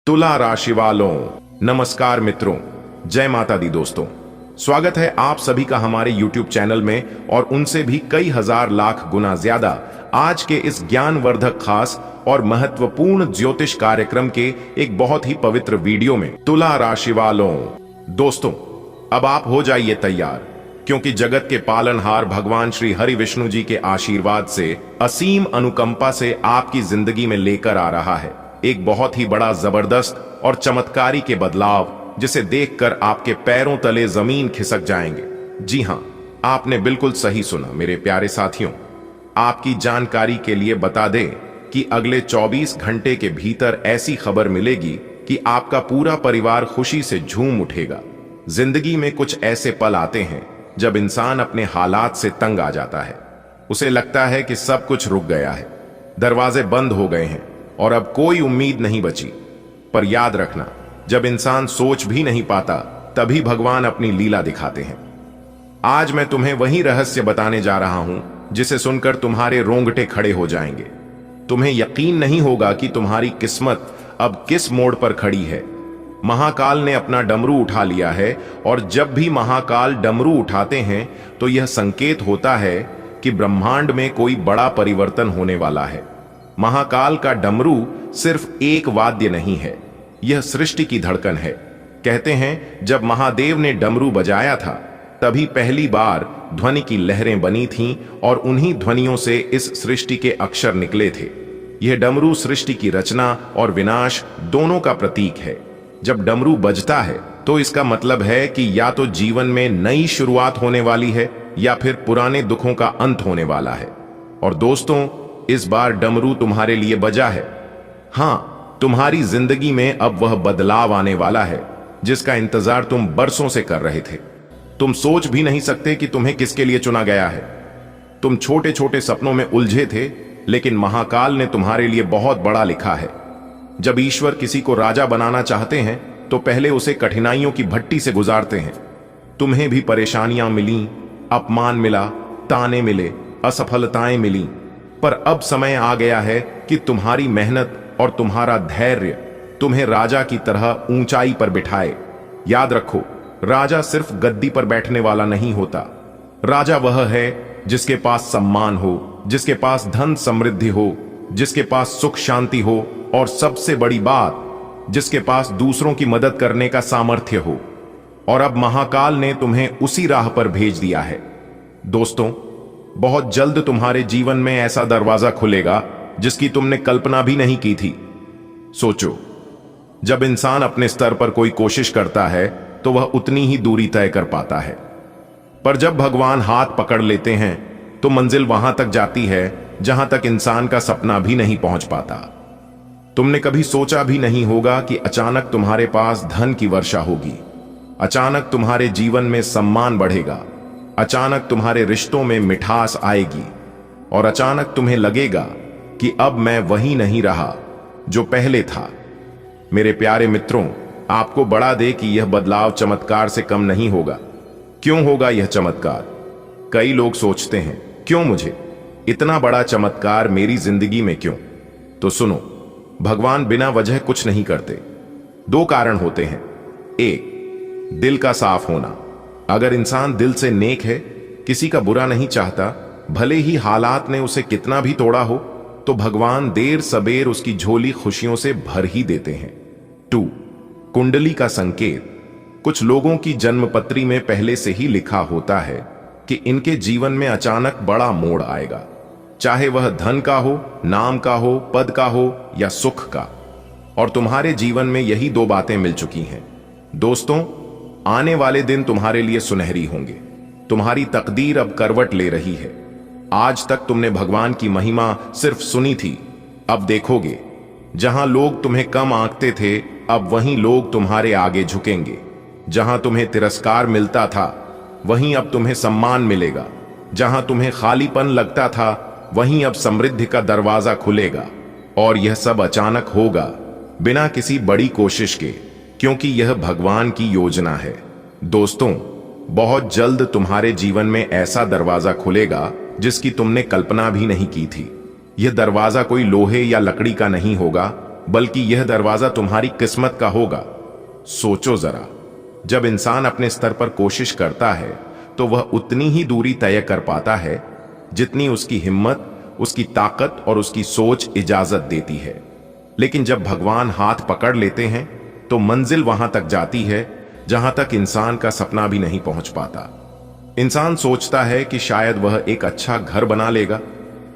तुला राशि वालों, नमस्कार मित्रों, जय माता दी दोस्तों। स्वागत है आप सभी का हमारे YouTube चैनल में और उनसे भी कई हजार लाख गुना ज्यादा आज के इस ज्ञानवर्धक खास और महत्वपूर्ण ज्योतिष कार्यक्रम के एक बहुत ही पवित्र वीडियो में। तुला राशि वालों दोस्तों, अब आप हो जाइए तैयार, क्योंकि जगत के पालनहार भगवान श्री हरि विष्णु जी के आशीर्वाद से असीम अनुकंपा से आपकी जिंदगी में लेकर आ रहा है एक बहुत ही बड़ा जबरदस्त और चमत्कारी के बदलाव, जिसे देखकर आपके पैरों तले जमीन खिसक जाएंगे। जी हां, आपने बिल्कुल सही सुना मेरे प्यारे साथियों। आपकी जानकारी के लिए बता दें कि अगले 24 घंटे के भीतर ऐसी खबर मिलेगी कि आपका पूरा परिवार खुशी से झूम उठेगा। जिंदगी में कुछ ऐसे पल आते हैं जब इंसान अपने हालात से तंग आ जाता है। उसे लगता है कि सब कुछ रुक गया है, दरवाजे बंद हो गए हैं और अब कोई उम्मीद नहीं बची। पर याद रखना, जब इंसान सोच भी नहीं पाता तभी भगवान अपनी लीला दिखाते हैं। आज मैं तुम्हें वही रहस्य बताने जा रहा हूं जिसे सुनकर तुम्हारे रोंगटे खड़े हो जाएंगे। तुम्हें यकीन नहीं होगा कि तुम्हारी किस्मत अब किस मोड़ पर खड़ी है। महाकाल ने अपना डमरू उठा लिया है और जब भी महाकाल डमरू उठाते हैं तो यह संकेत होता है कि ब्रह्मांड में कोई बड़ा परिवर्तन होने वाला है। महाकाल का डमरू सिर्फ एक वाद्य नहीं है, यह सृष्टि की धड़कन है। कहते हैं जब महादेव ने डमरू बजाया था तभी पहली बार ध्वनि की लहरें बनी थीं और उन्हीं ध्वनियों से इस सृष्टि के अक्षर निकले थे। यह डमरू सृष्टि की रचना और विनाश दोनों का प्रतीक है। जब डमरू बजता है तो इसका मतलब है कि या तो जीवन में नई शुरुआत होने वाली है या फिर पुराने दुखों का अंत होने वाला है। और दोस्तों, इस बार डमरू तुम्हारे लिए बजा है। हां, तुम्हारी जिंदगी में अब वह बदलाव आने वाला है जिसका इंतजार तुम बरसों से कर रहे थे। तुम सोच भी नहीं सकते कि तुम्हें किसके लिए चुना गया है। तुम छोटे छोटे सपनों में उलझे थे, लेकिन महाकाल ने तुम्हारे लिए बहुत बड़ा लिखा है। जब ईश्वर किसी को राजा बनाना चाहते हैं तो पहले उसे कठिनाइयों की भट्टी से गुजारते हैं। तुम्हें भी परेशानियां मिली, अपमान मिला, ताने मिले, असफलताएं मिली, पर अब समय आ गया है कि तुम्हारी मेहनत और तुम्हारा धैर्य तुम्हें राजा की तरह ऊंचाई पर बिठाए। याद रखो, राजा सिर्फ गद्दी पर बैठने वाला नहीं होता। राजा वह है जिसके पास सम्मान हो, जिसके पास धन समृद्धि हो, जिसके पास सुख शांति हो और सबसे बड़ी बात, जिसके पास दूसरों की मदद करने का सामर्थ्य हो। और अब महाकाल ने तुम्हें उसी राह पर भेज दिया है। दोस्तों, बहुत जल्द तुम्हारे जीवन में ऐसा दरवाजा खुलेगा जिसकी तुमने कल्पना भी नहीं की थी। सोचो, जब इंसान अपने स्तर पर कोई कोशिश करता है तो वह उतनी ही दूरी तय कर पाता है, पर जब भगवान हाथ पकड़ लेते हैं तो मंजिल वहां तक जाती है जहां तक इंसान का सपना भी नहीं पहुंच पाता। तुमने कभी सोचा भी नहीं होगा कि अचानक तुम्हारे पास धन की वर्षा होगी, अचानक तुम्हारे जीवन में सम्मान बढ़ेगा, अचानक तुम्हारे रिश्तों में मिठास आएगी और अचानक तुम्हें लगेगा कि अब मैं वही नहीं रहा जो पहले था। मेरे प्यारे मित्रों, आपको बड़ा दे कि यह बदलाव चमत्कार से कम नहीं होगा। क्यों होगा यह चमत्कार? कई लोग सोचते हैं, क्यों मुझे? इतना बड़ा चमत्कार मेरी जिंदगी में क्यों? तो सुनो, भगवान बिना वजह कुछ नहीं करते। दो कारण होते हैं। एक, दिल का साफ होना। अगर इंसान दिल से नेक है, किसी का बुरा नहीं चाहता, भले ही हालात ने उसे कितना भी तोड़ा हो, तो भगवान देर सबेर उसकी झोली खुशियों से भर ही देते हैं। 2, कुंडली का संकेत। कुछ लोगों की जन्मपत्री में पहले से ही लिखा होता है कि इनके जीवन में अचानक बड़ा मोड़ आएगा, चाहे वह धन का हो, नाम का हो, पद का हो या सुख का। और तुम्हारे जीवन में यही दो बातें मिल चुकी हैं। दोस्तों, आने वाले दिन तुम्हारे लिए सुनहरी होंगे। तुम्हारी तकदीर अब करवट ले रही है। आज तक तुमने भगवान की महिमा सिर्फ सुनी थी, अब देखोगे। जहां लोग तुम्हें कम आंकते थे, अब वहीं लोग तुम्हारे आगे झुकेंगे। जहां तुम्हें तिरस्कार मिलता था, वहीं अब तुम्हें सम्मान मिलेगा। जहां तुम्हें खालीपन लगता था, वहीं अब समृद्धि का दरवाजा खुलेगा। और यह सब अचानक होगा, बिना किसी बड़ी कोशिश के, क्योंकि यह भगवान की योजना है। दोस्तों, बहुत जल्द तुम्हारे जीवन में ऐसा दरवाजा खुलेगा जिसकी तुमने कल्पना भी नहीं की थी। यह दरवाजा कोई लोहे या लकड़ी का नहीं होगा, बल्कि यह दरवाजा तुम्हारी किस्मत का होगा। सोचो जरा, जब इंसान अपने स्तर पर कोशिश करता है तो वह उतनी ही दूरी तय कर पाता है जितनी उसकी हिम्मत, उसकी ताकत और उसकी सोच इजाजत देती है। लेकिन जब भगवान हाथ पकड़ लेते हैं तो मंजिल वहां तक जाती है जहां तक इंसान का सपना भी नहीं पहुंच पाता। इंसान सोचता है कि शायद वह एक अच्छा घर बना लेगा,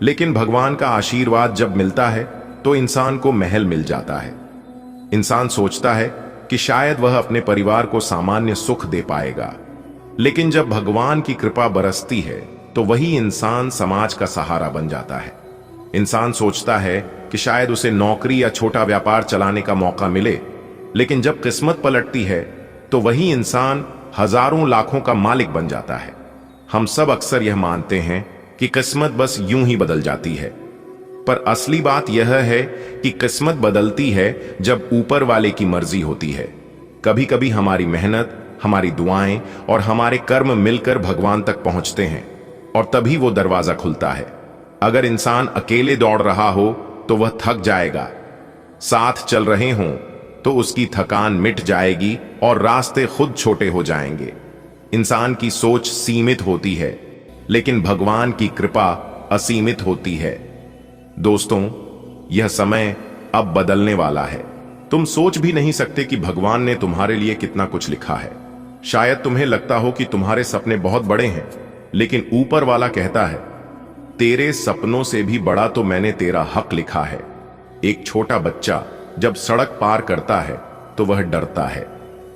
लेकिन भगवान का आशीर्वाद जब मिलता है तो इंसान को महल मिल जाता है। इंसान सोचता है कि शायद वह अपने परिवार को सामान्य सुख दे पाएगा, लेकिन जब भगवान की कृपा बरसती है तो वही इंसान समाज का सहारा बन जाता है। इंसान सोचता है कि शायद उसे नौकरी या छोटा व्यापार चलाने का मौका मिले, लेकिन जब किस्मत पलटती है तो वही इंसान हजारों लाखों का मालिक बन जाता है। हम सब अक्सर यह मानते हैं कि किस्मत बस यूं ही बदल जाती है, पर असली बात यह है कि किस्मत बदलती है जब ऊपर वाले की मर्जी होती है। कभी कभी हमारी मेहनत, हमारी दुआएं और हमारे कर्म मिलकर भगवान तक पहुंचते हैं और तभी वो दरवाजा खुलता है। अगर इंसान अकेले दौड़ रहा हो तो वह थक जाएगा, साथ चल रहे हों तो उसकी थकान मिट जाएगी और रास्ते खुद छोटे हो जाएंगे। इंसान की सोच सीमित होती है, लेकिन भगवान की कृपा असीमित होती है। दोस्तों, यह समय अब बदलने वाला है। तुम सोच भी नहीं सकते कि भगवान ने तुम्हारे लिए कितना कुछ लिखा है। शायद तुम्हें लगता हो कि तुम्हारे सपने बहुत बड़े हैं, लेकिन ऊपर वाला कहता है, तेरे सपनों से भी बड़ा तो मैंने तेरा हक लिखा है। एक छोटा बच्चा जब सड़क पार करता है तो वह डरता है,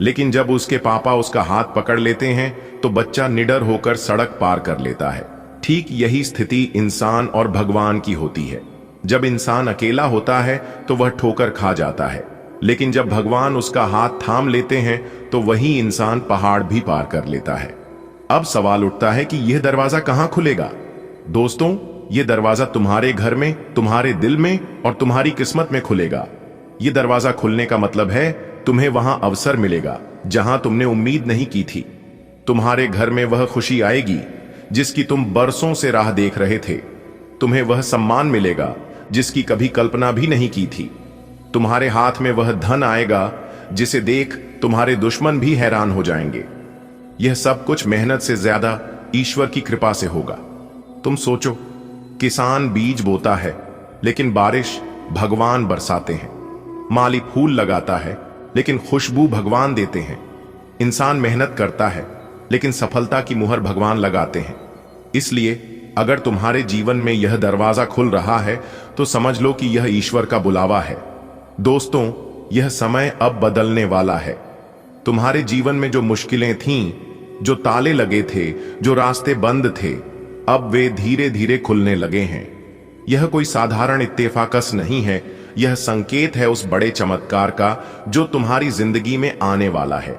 लेकिन जब उसके पापा उसका हाथ पकड़ लेते हैं तो बच्चा निडर होकर सड़क पार कर लेता है। ठीक यही स्थिति इंसान और भगवान की होती है। जब इंसान अकेला होता है तो वह ठोकर खा जाता है, लेकिन जब भगवान उसका हाथ थाम लेते हैं तो वही इंसान पहाड़ भी पार कर लेता है। अब सवाल उठता है कि यह दरवाजा कहां खुलेगा? दोस्तों, यह दरवाजा तुम्हारे घर में, तुम्हारे दिल में और तुम्हारी किस्मत में खुलेगा। यह दरवाजा खुलने का मतलब है तुम्हें वहां अवसर मिलेगा जहां तुमने उम्मीद नहीं की थी। तुम्हारे घर में वह खुशी आएगी जिसकी तुम बरसों से राह देख रहे थे। तुम्हें वह सम्मान मिलेगा जिसकी कभी कल्पना भी नहीं की थी। तुम्हारे हाथ में वह धन आएगा जिसे देख तुम्हारे दुश्मन भी हैरान हो जाएंगे। यह सब कुछ मेहनत से ज्यादा ईश्वर की कृपा से होगा। तुम सोचो, किसान बीज बोता है लेकिन बारिश भगवान बरसाते हैं। माली फूल लगाता है लेकिन खुशबू भगवान देते हैं। इंसान मेहनत करता है लेकिन सफलता की मुहर भगवान लगाते हैं। इसलिए अगर तुम्हारे जीवन में यह दरवाजा खुल रहा है तो समझ लो कि यह ईश्वर का बुलावा है। दोस्तों, यह समय अब बदलने वाला है। तुम्हारे जीवन में जो मुश्किलें थीं, जो ताले लगे थे, जो रास्ते बंद थे, अब वे धीरे धीरे खुलने लगे हैं। यह कोई साधारण इत्तेफाकस नहीं है, यह संकेत है उस बड़े चमत्कार का जो तुम्हारी जिंदगी में आने वाला है।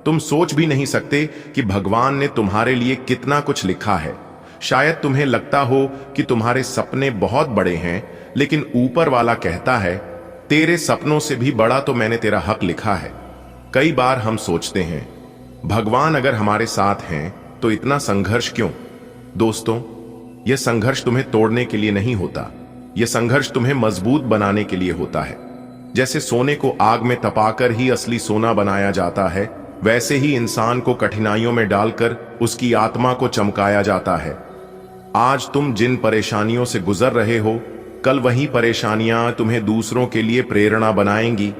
तुम सोच भी नहीं सकते कि भगवान ने तुम्हारे लिए कितना कुछ लिखा है। शायद तुम्हें लगता हो कि तुम्हारे सपने बहुत बड़े हैं, लेकिन ऊपर वाला कहता है, तेरे सपनों से भी बड़ा तो मैंने तेरा हक लिखा है। कई बार हम सोचते हैं, भगवान अगर हमारे साथ हैं तो इतना संघर्ष क्यों? दोस्तों, यह संघर्ष तुम्हें तोड़ने के लिए नहीं होता, यह संघर्ष तुम्हें मजबूत बनाने के लिए होता है। जैसे सोने को आग में तपाकर ही असली सोना बनाया जाता है, वैसे ही इंसान को कठिनाइयों में डालकर उसकी आत्मा को चमकाया जाता है। आज तुम जिन परेशानियों से गुजर रहे हो, कल वही परेशानियां तुम्हें दूसरों के लिए प्रेरणा बनाएंगी।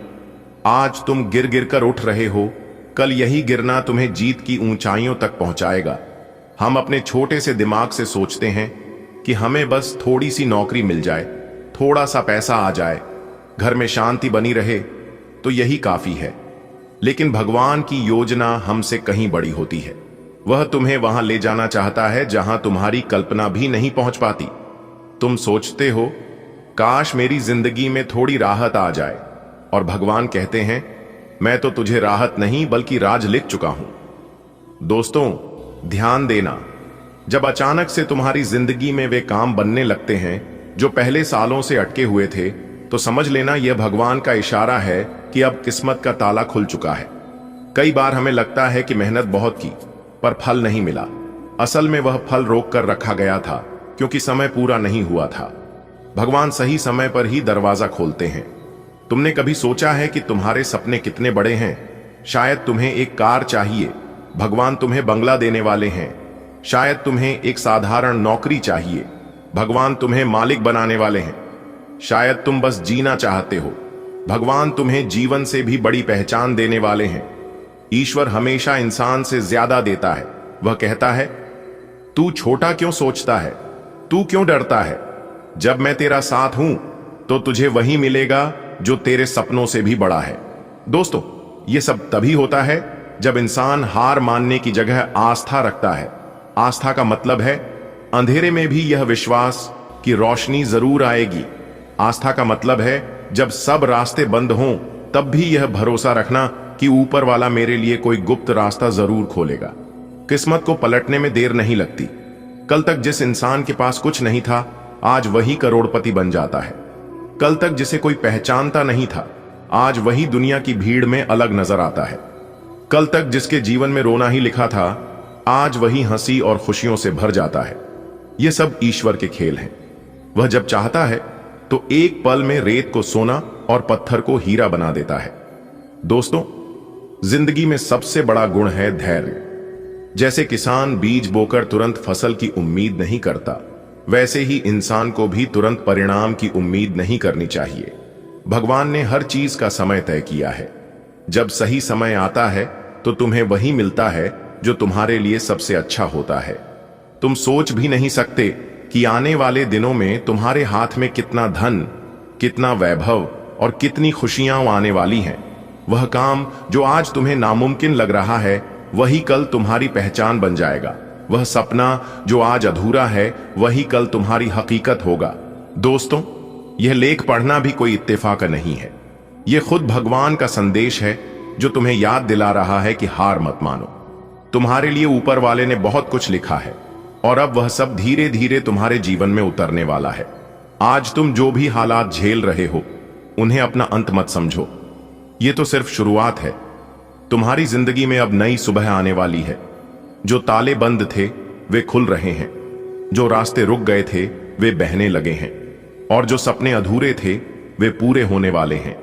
आज तुम गिर गिर कर उठ रहे हो, कल यही गिरना तुम्हें जीत की ऊंचाइयों तक पहुंचाएगा। हम अपने छोटे से दिमाग से सोचते हैं कि हमें बस थोड़ी सी नौकरी मिल जाए, थोड़ा सा पैसा आ जाए, घर में शांति बनी रहे तो यही काफी है। लेकिन भगवान की योजना हमसे कहीं बड़ी होती है। वह तुम्हें वहां ले जाना चाहता है जहां तुम्हारी कल्पना भी नहीं पहुंच पाती। तुम सोचते हो, काश मेरी जिंदगी में थोड़ी राहत आ जाए, और भगवान कहते हैं, मैं तो तुझे राहत नहीं बल्कि राज लिख चुका हूं। दोस्तों, ध्यान देना, जब अचानक से तुम्हारी जिंदगी में वे काम बनने लगते हैं जो पहले सालों से अटके हुए थे, तो समझ लेना यह भगवान का इशारा है कि अब किस्मत का ताला खुल चुका है। कई बार हमें लगता है कि मेहनत बहुत की पर फल नहीं मिला। असल में वह फल रोक कर रखा गया था क्योंकि समय पूरा नहीं हुआ था। भगवान सही समय पर ही दरवाजा खोलते हैं। तुमने कभी सोचा है कि तुम्हारे सपने कितने बड़े हैं? शायद तुम्हें एक कार चाहिए, भगवान तुम्हें बंगला देने वाले हैं। शायद तुम्हें एक साधारण नौकरी चाहिए, भगवान तुम्हें मालिक बनाने वाले हैं। शायद तुम बस जीना चाहते हो, भगवान तुम्हें जीवन से भी बड़ी पहचान देने वाले हैं। ईश्वर हमेशा इंसान से ज्यादा देता है। वह कहता है, तू छोटा क्यों सोचता है, तू क्यों डरता है? जब मैं तेरा साथ हूं तो तुझे वही मिलेगा जो तेरे सपनों से भी बड़ा है। दोस्तों, यह सब तभी होता है जब इंसान हार मानने की जगह आस्था रखता है। आस्था का मतलब है अंधेरे में भी यह विश्वास कि रोशनी जरूर आएगी। आस्था का मतलब है जब सब रास्ते बंद हों तब भी यह भरोसा रखना कि ऊपर वाला मेरे लिए कोई गुप्त रास्ता जरूर खोलेगा। किस्मत को पलटने में देर नहीं लगती। कल तक जिस इंसान के पास कुछ नहीं था, आज वही करोड़पति बन जाता है। कल तक जिसे कोई पहचानता नहीं था, आज वही दुनिया की भीड़ में अलग नजर आता है। कल तक जिसके जीवन में रोना ही लिखा था, आज वही हंसी और खुशियों से भर जाता है। यह सब ईश्वर के खेल हैं। वह जब चाहता है तो एक पल में रेत को सोना और पत्थर को हीरा बना देता है। दोस्तों, जिंदगी में सबसे बड़ा गुण है धैर्य। जैसे किसान बीज बोकर तुरंत फसल की उम्मीद नहीं करता, वैसे ही इंसान को भी तुरंत परिणाम की उम्मीद नहीं करनी चाहिए। भगवान ने हर चीज का समय तय किया है। जब सही समय आता है तो तुम्हें वही मिलता है जो तुम्हारे लिए सबसे अच्छा होता है। तुम सोच भी नहीं सकते कि आने वाले दिनों में तुम्हारे हाथ में कितना धन, कितना वैभव और कितनी खुशियां आने वाली हैं। वह काम जो आज तुम्हें नामुमकिन लग रहा है, वही कल तुम्हारी पहचान बन जाएगा। वह सपना जो आज अधूरा है, वही कल तुम्हारी हकीकत होगा। दोस्तों, यह लेख पढ़ना भी कोई इत्तेफाक नहीं है। यह खुद भगवान का संदेश है जो तुम्हें याद दिला रहा है कि हार मत मानो। तुम्हारे लिए ऊपर वाले ने बहुत कुछ लिखा है और अब वह सब धीरे धीरे तुम्हारे जीवन में उतरने वाला है। आज तुम जो भी हालात झेल रहे हो, उन्हें अपना अंत मत समझो। यह तो सिर्फ शुरुआत है। तुम्हारी जिंदगी में अब नई सुबह आने वाली है। जो ताले बंद थे वे खुल रहे हैं, जो रास्ते रुक गए थे वे बहने लगे हैं, और जो सपने अधूरे थे वे पूरे होने वाले हैं।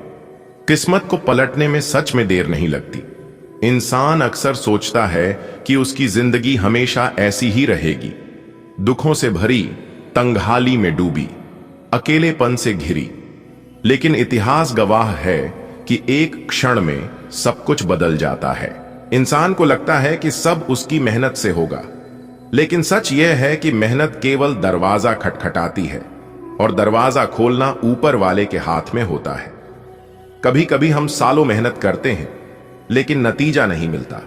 किस्मत को पलटने में सच में देर नहीं लगती। इंसान अक्सर सोचता है कि उसकी जिंदगी हमेशा ऐसी ही रहेगी, दुखों से भरी, तंगहाली में डूबी, अकेलेपन से घिरी। लेकिन इतिहास गवाह है कि एक क्षण में सब कुछ बदल जाता है। इंसान को लगता है कि सब उसकी मेहनत से होगा, लेकिन सच यह है कि मेहनत केवल दरवाजा खटखटाती है और दरवाजा खोलना ऊपर वाले के हाथ में होता है। कभी कभी हम सालों मेहनत करते हैं लेकिन नतीजा नहीं मिलता।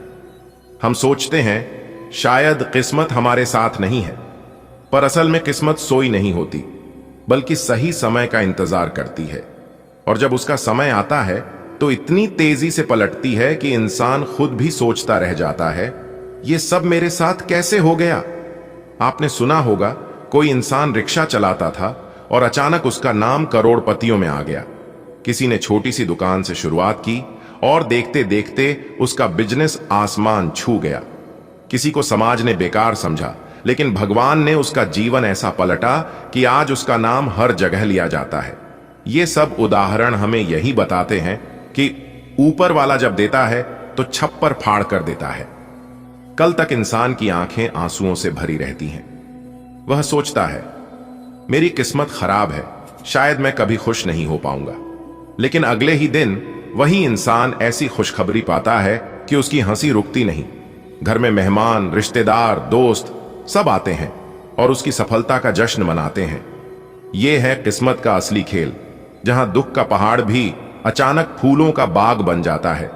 हम सोचते हैं शायद किस्मत हमारे साथ नहीं है, पर असल में किस्मत सोई नहीं होती, बल्कि सही समय का इंतजार करती है। और जब उसका समय आता है तो इतनी तेजी से पलटती है कि इंसान खुद भी सोचता रह जाता है, ये सब मेरे साथ कैसे हो गया। आपने सुना होगा, कोई इंसान रिक्शा चलाता था और अचानक उसका नाम करोड़पतियों में आ गया। किसी ने छोटी सी दुकान से शुरुआत की और देखते देखते उसका बिजनेस आसमान छू गया। किसी को समाज ने बेकार समझा, लेकिन भगवान ने उसका जीवन ऐसा पलटा कि आज उसका नाम हर जगह लिया जाता है। ये सब उदाहरण हमें यही बताते हैं कि ऊपर वाला जब देता है तो छप्पर फाड़ कर देता है। कल तक इंसान की आंखें आंसुओं से भरी रहती हैं। वह सोचता है, मेरी किस्मत खराब है, शायद मैं कभी खुश नहीं हो पाऊंगा। लेकिन अगले ही दिन वही इंसान ऐसी खुशखबरी पाता है कि उसकी हंसी रुकती नहीं। घर में मेहमान, रिश्तेदार, दोस्त सब आते हैं और उसकी सफलता का जश्न मनाते हैं। यह है किस्मत का असली खेल, जहां दुख का पहाड़ भी अचानक फूलों का बाग बन जाता है।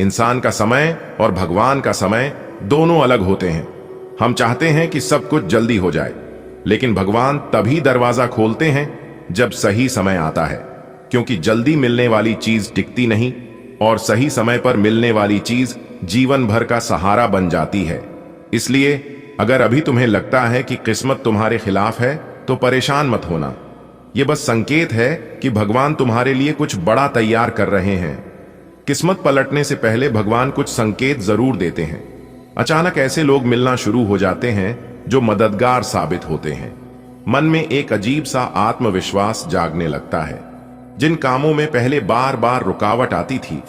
इंसान का समय और भगवान का समय दोनों अलग होते हैं। हम चाहते हैं कि सब कुछ जल्दी हो जाए, लेकिन भगवान तभी दरवाजा खोलते हैं जब सही समय आता है, क्योंकि जल्दी मिलने वाली चीज टिकती नहीं और सही समय पर मिलने वाली चीज जीवन भर का सहारा बन जाती है। इसलिए अगर अभी तुम्हें लगता है कि किस्मत तुम्हारे खिलाफ है तो परेशान मत होना। यह बस संकेत है कि भगवान तुम्हारे लिए कुछ बड़ा तैयार कर रहे हैं। किस्मत पलटने से पहले भगवान कुछ संकेत जरूर देते हैं। अचानक ऐसे लोग मिलना शुरू हो जाते हैं जो मददगार साबित होते हैं। मन में एक अजीब सा आत्मविश्वास जागने लगता है। जिन कामों में पहले बार बार रुकावट आती थी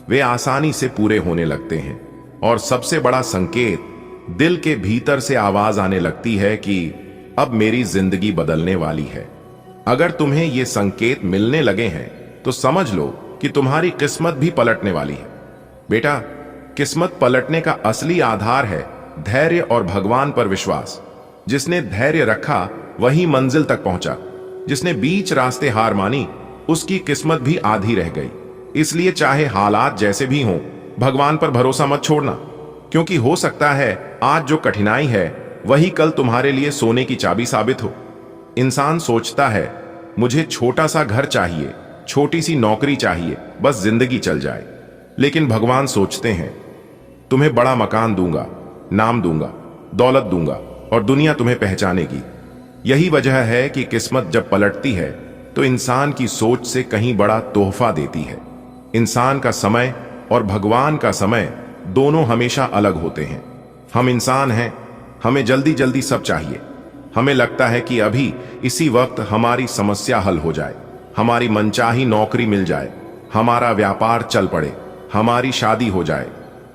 वे आसानी से पूरे होने लगते हैं। और सबसे बड़ा संकेत, दिल के भीतर से आवाज आने लगती है कि अब मेरी जिंदगी बदलने वाली है। अगर तुम्हें ये संकेत मिलने लगे हैं तो समझ लो कि तुम्हारी किस्मत भी पलटने वाली है। बेटा, किस्मत पलटने का असली आधार है धैर्य और भगवान पर विश्वास। जिसने धैर्य रखा वही मंजिल तक पहुंचा। जिसने बीच रास्ते हार मानी उसकी किस्मत भी आधी रह गई। इसलिए चाहे हालात जैसे भी हों, भगवान पर भरोसा मत छोड़ना, क्योंकि हो सकता है आज जो कठिनाई है वही कल तुम्हारे लिए सोने की चाबी साबित हो। इंसान सोचता है मुझे छोटा सा घर चाहिए, छोटी सी नौकरी चाहिए, बस जिंदगी चल जाए। लेकिन भगवान सोचते हैं तुम्हें बड़ा मकान दूंगा, नाम दूंगा, दौलत दूंगा और दुनिया तुम्हें पहचानेगी। यही वजह है कि किस्मत जब पलटती है तो इंसान की सोच से कहीं बड़ा तोहफा देती है। इंसान का समय और भगवान का समय दोनों हमेशा अलग होते हैं। हम इंसान हैं, हमें जल्दी जल्दी सब चाहिए। हमें लगता है कि अभी इसी वक्त हमारी समस्या हल हो जाए, हमारी मनचाही नौकरी मिल जाए, हमारा व्यापार चल पड़े, हमारी शादी हो जाए,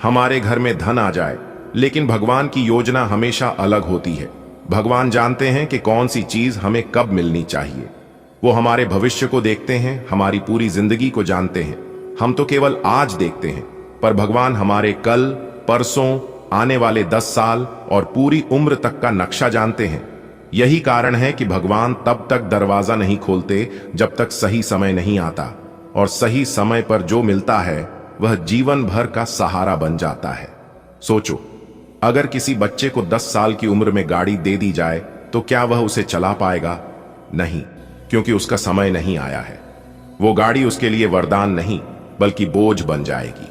हमारे घर में धन आ जाए। लेकिन भगवान की योजना हमेशा अलग होती है। भगवान जानते हैं कि कौन सी चीज हमें कब मिलनी चाहिए। वो हमारे भविष्य को देखते हैं, हमारी पूरी जिंदगी को जानते हैं। हम तो केवल आज देखते हैं, पर भगवान हमारे कल, परसों, आने वाले 10 साल और पूरी उम्र तक का नक्शा जानते हैं। यही कारण है कि भगवान तब तक दरवाजा नहीं खोलते जब तक सही समय नहीं आता, और सही समय पर जो मिलता है वह जीवन भर का सहारा बन जाता है। सोचो, अगर किसी बच्चे को 10 साल की उम्र में गाड़ी दे दी जाए तो क्या वह उसे चला पाएगा? नहीं, क्योंकि उसका समय नहीं आया है। वो गाड़ी उसके लिए वरदान नहीं बल्कि बोझ बन जाएगी।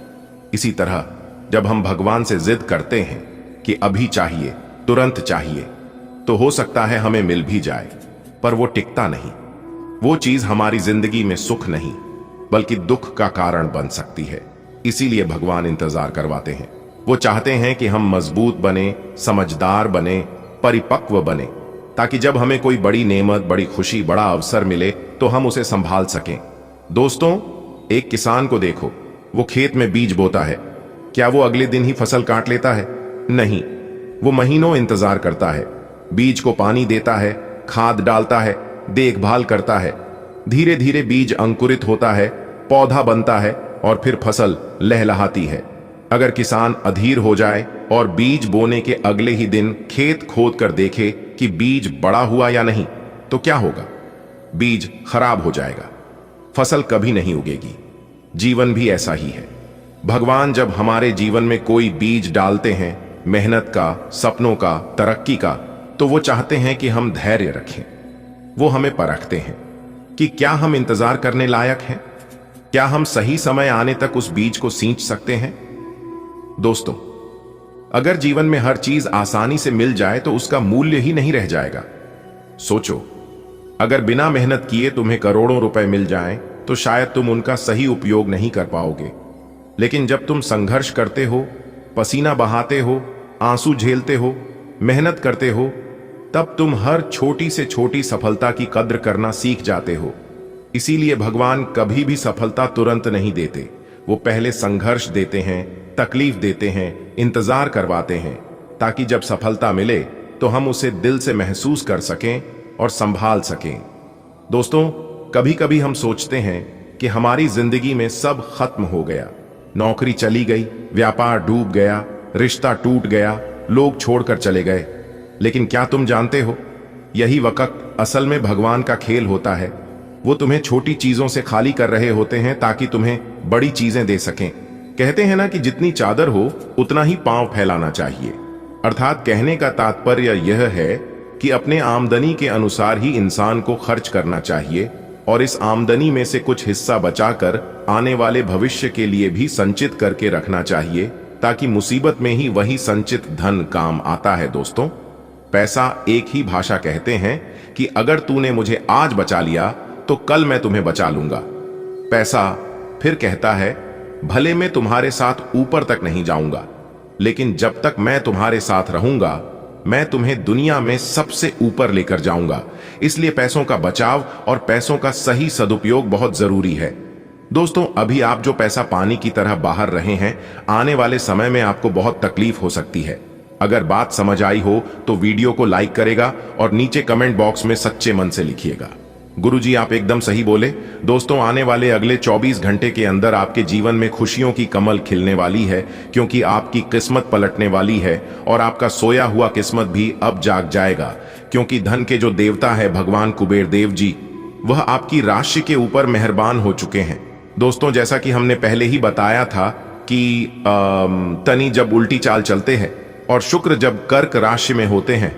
इसी तरह जब हम भगवान से जिद करते हैं कि अभी चाहिए, तुरंत चाहिए, तो हो सकता है हमें मिल भी जाए, पर वो टिकता नहीं। वो चीज हमारी जिंदगी में सुख नहीं बल्कि दुख का कारण बन सकती है। इसीलिए भगवान इंतजार करवाते हैं। वो चाहते हैं कि हम मजबूत बने, समझदार बने, परिपक्व बने, ताकि जब हमें कोई बड़ी नेमत, बड़ी खुशी, बड़ा अवसर मिले तो हम उसे संभाल सकें। दोस्तों, एक किसान को देखो, वो खेत में बीज बोता है। क्या वो अगले दिन ही फसल काट लेता है? नहीं, वो महीनों इंतजार करता है, बीज को पानी देता है, खाद डालता है, देखभाल करता है। धीरे धीरे बीज अंकुरित होता है, पौधा बनता है और फिर फसल लहलहाती है। अगर किसान अधीर हो जाए और बीज बोने के अगले ही दिन खेत खोद कर देखे कि बीज बड़ा हुआ या नहीं, तो क्या होगा? बीज खराब हो जाएगा, फसल कभी नहीं उगेगी। जीवन भी ऐसा ही है। भगवान जब हमारे जीवन में कोई बीज डालते हैं, मेहनत का, सपनों का, तरक्की का, तो वो चाहते हैं कि हम धैर्य रखें। वो हमें परखते हैं कि क्या हम इंतजार करने लायक हैं, क्या हम सही समय आने तक उस बीज को सींच सकते हैं। दोस्तों, अगर जीवन में हर चीज आसानी से मिल जाए तो उसका मूल्य ही नहीं रह जाएगा। सोचो, अगर बिना मेहनत किए तुम्हें करोड़ों रुपए मिल जाएं, तो शायद तुम उनका सही उपयोग नहीं कर पाओगे। लेकिन जब तुम संघर्ष करते हो, पसीना बहाते हो, आंसू झेलते हो, मेहनत करते हो, तब तुम हर छोटी से छोटी सफलता की कद्र करना सीख जाते हो। इसीलिए भगवान कभी भी सफलता तुरंत नहीं देते। वो पहले संघर्ष देते हैं, तकलीफ देते हैं, इंतजार करवाते हैं, ताकि जब सफलता मिले तो हम उसे दिल से महसूस कर सकें और संभाल सकें। दोस्तों, कभी कभी हम सोचते हैं कि हमारी जिंदगी में सब खत्म हो गया, नौकरी चली गई, व्यापार डूब गया, रिश्ता टूट गया, लोग छोड़कर चले गए। लेकिन क्या तुम जानते हो, यही वक्त असल में भगवान का खेल होता है। वो तुम्हें छोटी चीजों से खाली कर रहे होते हैं ताकि तुम्हें बड़ी चीजें दे सकें। कहते हैं ना कि जितनी चादर हो उतना ही पांव फैलाना चाहिए। अर्थात कहने का तात्पर्य यह है कि अपने आमदनी के अनुसार ही इंसान को खर्च करना चाहिए और इस आमदनी में से कुछ हिस्सा बचाकर आने वाले भविष्य के लिए भी संचित करके रखना चाहिए, ताकि मुसीबत में ही वही संचित धन काम आता है। दोस्तों, पैसा एक ही भाषा कहते हैं कि अगर तूने मुझे आज बचा लिया तो कल मैं तुम्हें बचा लूंगा। पैसा फिर कहता है, भले मैं तुम्हारे साथ ऊपर तक नहीं जाऊंगा, लेकिन जब तक मैं तुम्हारे साथ रहूंगा मैं तुम्हें दुनिया में सबसे ऊपर लेकर जाऊंगा। इसलिए पैसों का बचाव और पैसों का सही सदुपयोग बहुत जरूरी है। दोस्तों, अभी आप जो पैसा पानी की तरह बाहर रहे हैं, आने वाले समय में आपको बहुत तकलीफ हो सकती है। अगर बात समझ आई हो तो वीडियो को लाइक करेगा और नीचे कमेंट बॉक्स में सच्चे मन से लिखिएगा। गुरुजी, आप एकदम सही बोले। दोस्तों, आने वाले अगले 24 घंटे के अंदर आपके जीवन में खुशियों की कमल खिलने वाली है, क्योंकि आपकी किस्मत पलटने वाली है और आपका सोया हुआ किस्मत भी अब जाग जाएगा, क्योंकि धन के जो देवता है भगवान कुबेर देव जी, वह आपकी राशि के ऊपर मेहरबान हो चुके हैं। दोस्तों, जैसा कि हमने पहले ही बताया था कि तनी जब उल्टी चाल चलते हैं और शुक्र जब कर्क राशि में होते हैं,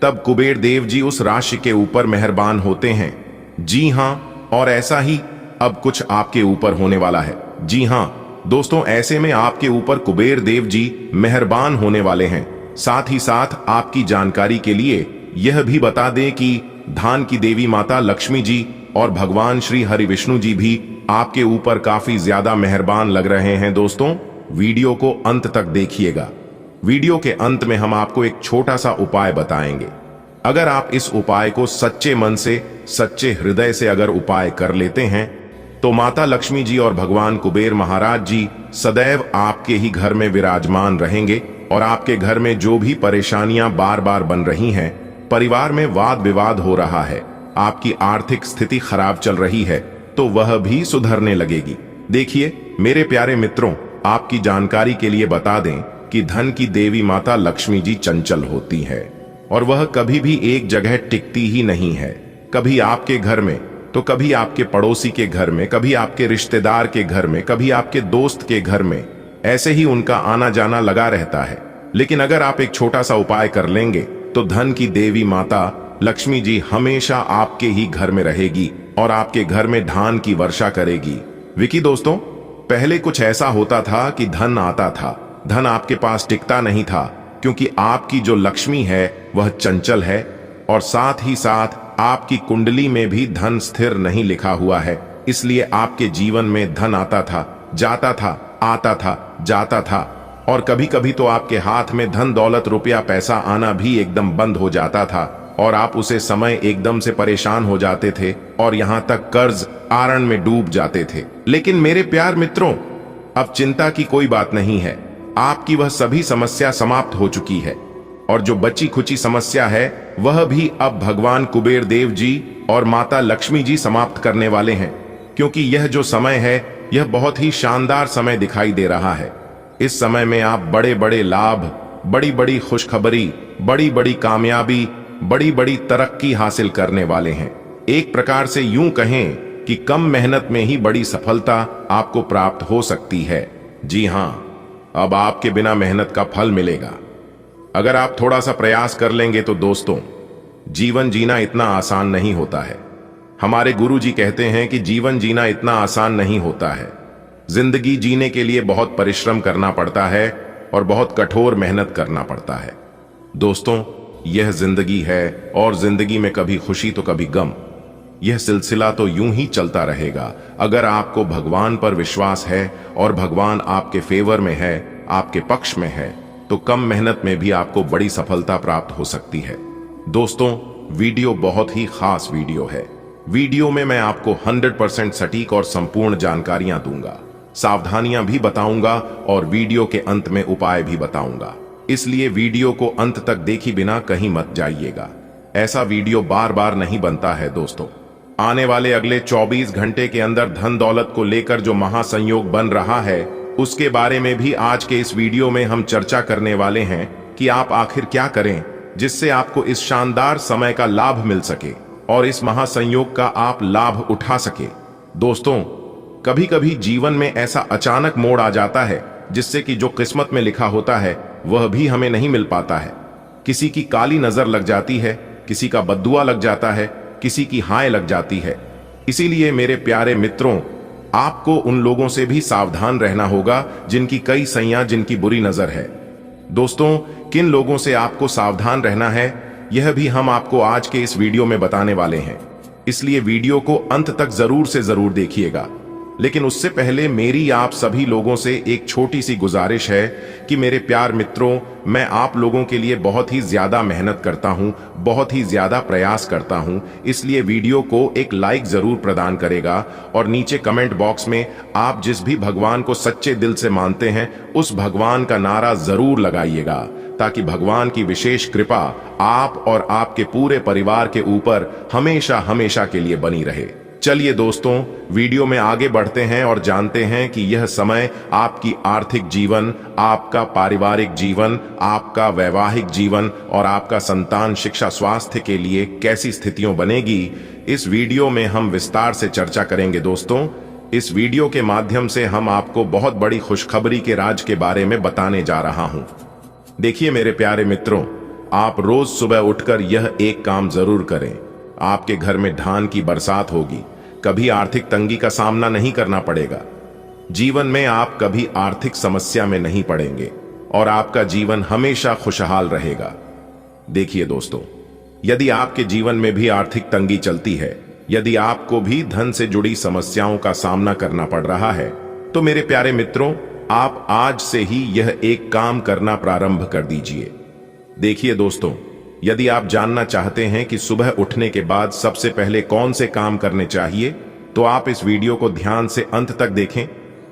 तब कुबेर देव जी उस राशि के ऊपर मेहरबान होते हैं। जी हां, और ऐसा ही अब कुछ आपके ऊपर होने वाला है। जी हां दोस्तों, ऐसे में आपके ऊपर कुबेर देव जी मेहरबान होने वाले हैं। साथ ही साथ आपकी जानकारी के लिए यह भी बता दें कि धान की देवी माता लक्ष्मी जी और भगवान श्री हरि विष्णु जी भी आपके ऊपर काफी ज्यादा मेहरबान लग रहे हैं। दोस्तों, वीडियो को अंत तक देखिएगा। वीडियो के अंत में हम आपको एक छोटा सा उपाय बताएंगे। अगर आप इस उपाय को सच्चे मन से, सच्चे हृदय से अगर उपाय कर लेते हैं, तो माता लक्ष्मी जी और भगवान कुबेर महाराज जी सदैव आपके ही घर में विराजमान रहेंगे और आपके घर में जो भी परेशानियां बार बार बन रही हैं, परिवार में वाद विवाद हो रहा है, आपकी आर्थिक स्थिति खराब चल रही है, तो वह भी सुधरने लगेगी। देखिए मेरे प्यारे मित्रों, आपकी जानकारी के लिए बता दें कि धन की देवी माता लक्ष्मी जी चंचल होती है और वह कभी भी एक जगह टिकती ही नहीं है। कभी आपके घर में, तो कभी आपके पड़ोसी के घर में, कभी आपके रिश्तेदार के घर में, कभी आपके दोस्त के घर में, ऐसे ही उनका आना जाना लगा रहता है। लेकिन अगर आप एक छोटा सा उपाय कर लेंगे, तो धन की देवी माता लक्ष्मी जी हमेशा आपके ही घर में रहेगी और आपके घर में धान की वर्षा करेगी। विकी दोस्तों, पहले कुछ ऐसा होता था कि धन आता था, धन आपके पास टिकता नहीं था, क्योंकि आपकी जो लक्ष्मी है वह चंचल है और साथ ही साथ आपकी कुंडली में भी धन स्थिर नहीं लिखा हुआ है। इसलिए आपके जीवन में धन आता था, जाता था, आता था, जाता था, और कभी कभी तो आपके हाथ में धन दौलत रुपया पैसा आना भी एकदम बंद हो जाता था और आप उसे समय एकदम से परेशान हो जाते थे और यहां तक कर्ज आरण में डूब जाते थे। लेकिन मेरे प्यार मित्रों, अब चिंता की कोई बात नहीं है। आपकी वह सभी समस्या समाप्त हो चुकी है और जो बची खुची समस्या है वह भी अब भगवान कुबेर देव जी और माता लक्ष्मी जी समाप्त करने वाले हैं, क्योंकि यह जो समय है यह बहुत ही शानदार समय दिखाई दे रहा है। इस समय में आप बड़े बड़े लाभ, बड़ी बड़ी खुशखबरी, बड़ी बड़ी कामयाबी, बड़ी बड़ी तरक्की हासिल करने वाले हैं। एक प्रकार से यूं कहें कि कम मेहनत में ही बड़ी सफलता आपको प्राप्त हो सकती है। जी हां, अब आपके बिना मेहनत का फल मिलेगा। अगर आप थोड़ा सा प्रयास कर लेंगे तो दोस्तों, जीवन जीना इतना आसान नहीं होता है। हमारे गुरुजी कहते हैं कि जीवन जीना इतना आसान नहीं होता है। जिंदगी जीने के लिए बहुत परिश्रम करना पड़ता है और बहुत कठोर मेहनत करना पड़ता है। दोस्तों, यह जिंदगी है और जिंदगी में कभी खुशी तो कभी गम। यह सिलसिला तो यूं ही चलता रहेगा। अगर आपको भगवान पर विश्वास है और भगवान आपके फेवर में है, आपके पक्ष में है, तो कम मेहनत में भी आपको बड़ी सफलता प्राप्त हो सकती है। दोस्तों, वीडियो बहुत ही खास वीडियो है। वीडियो में मैं आपको 100% सटीक और संपूर्ण जानकारियां दूंगा, सावधानियां भी बताऊंगा और वीडियो के अंत में उपाय भी बताऊंगा। इसलिए वीडियो को अंत तक देखे बिना कहीं मत जाइएगा। ऐसा वीडियो बार बार नहीं बनता है। दोस्तों, आने वाले अगले 24 घंटे के अंदर धन दौलत को लेकर जो महासंयोग बन रहा है, उसके बारे में भी आज के इस वीडियो में हम चर्चा करने वाले हैं कि आप आखिर क्या करें जिससे आपको इस शानदार समय का लाभ मिल सके और इस महासंयोग का आप लाभ उठा सके। दोस्तों, कभी कभी जीवन में ऐसा अचानक मोड़ आ जाता है जिससे कि जो किस्मत में लिखा होता है वह भी हमें नहीं मिल पाता है। किसी की काली नजर लग जाती है, किसी का बद्दुआ लग जाता है, किसी की हाय लग जाती है। इसीलिए मेरे प्यारे मित्रों, आपको उन लोगों से भी सावधान रहना होगा जिनकी कई सैयां, जिनकी बुरी नजर है। दोस्तों, किन लोगों से आपको सावधान रहना है यह भी हम आपको आज के इस वीडियो में बताने वाले हैं। इसलिए वीडियो को अंत तक जरूर से जरूर देखिएगा। लेकिन उससे पहले मेरी आप सभी लोगों से एक छोटी सी गुजारिश है कि मेरे प्यार मित्रों, मैं आप लोगों के लिए बहुत ही ज्यादा मेहनत करता हूं, बहुत ही ज्यादा प्रयास करता हूं, इसलिए वीडियो को एक लाइक जरूर प्रदान करेगा और नीचे कमेंट बॉक्स में आप जिस भी भगवान को सच्चे दिल से मानते हैं उस भगवान का नारा जरूर लगाइएगा, ताकि भगवान की विशेष कृपा आप और आपके पूरे परिवार के ऊपर हमेशा हमेशा के लिए बनी रहे। चलिए दोस्तों, वीडियो में आगे बढ़ते हैं और जानते हैं कि यह समय आपकी आर्थिक जीवन, आपका पारिवारिक जीवन, आपका वैवाहिक जीवन और आपका संतान शिक्षा स्वास्थ्य के लिए कैसी स्थितियों बनेगी। इस वीडियो में हम विस्तार से चर्चा करेंगे दोस्तों। इस वीडियो के माध्यम से हम आपको बहुत बड़ी खुशखबरी के राज के बारे में बताने जा रहा हूं। देखिए मेरे प्यारे मित्रों, आप रोज सुबह उठकर यह एक काम जरूर करें। आपके घर में धान की बरसात होगी, कभी आर्थिक तंगी का सामना नहीं करना पड़ेगा। जीवन में आप कभी आर्थिक समस्या में नहीं पड़ेंगे और आपका जीवन हमेशा खुशहाल रहेगा। देखिए दोस्तों, यदि आपके जीवन में भी आर्थिक तंगी चलती है, यदि आपको भी धन से जुड़ी समस्याओं का सामना करना पड़ रहा है, तो मेरे प्यारे मित्रों, आप आज से ही यह एक काम करना प्रारंभ कर दीजिए। देखिए दोस्तों, यदि आप जानना चाहते हैं कि सुबह उठने के बाद सबसे पहले कौन से काम करने चाहिए, तो आप इस वीडियो को ध्यान से अंत तक देखें,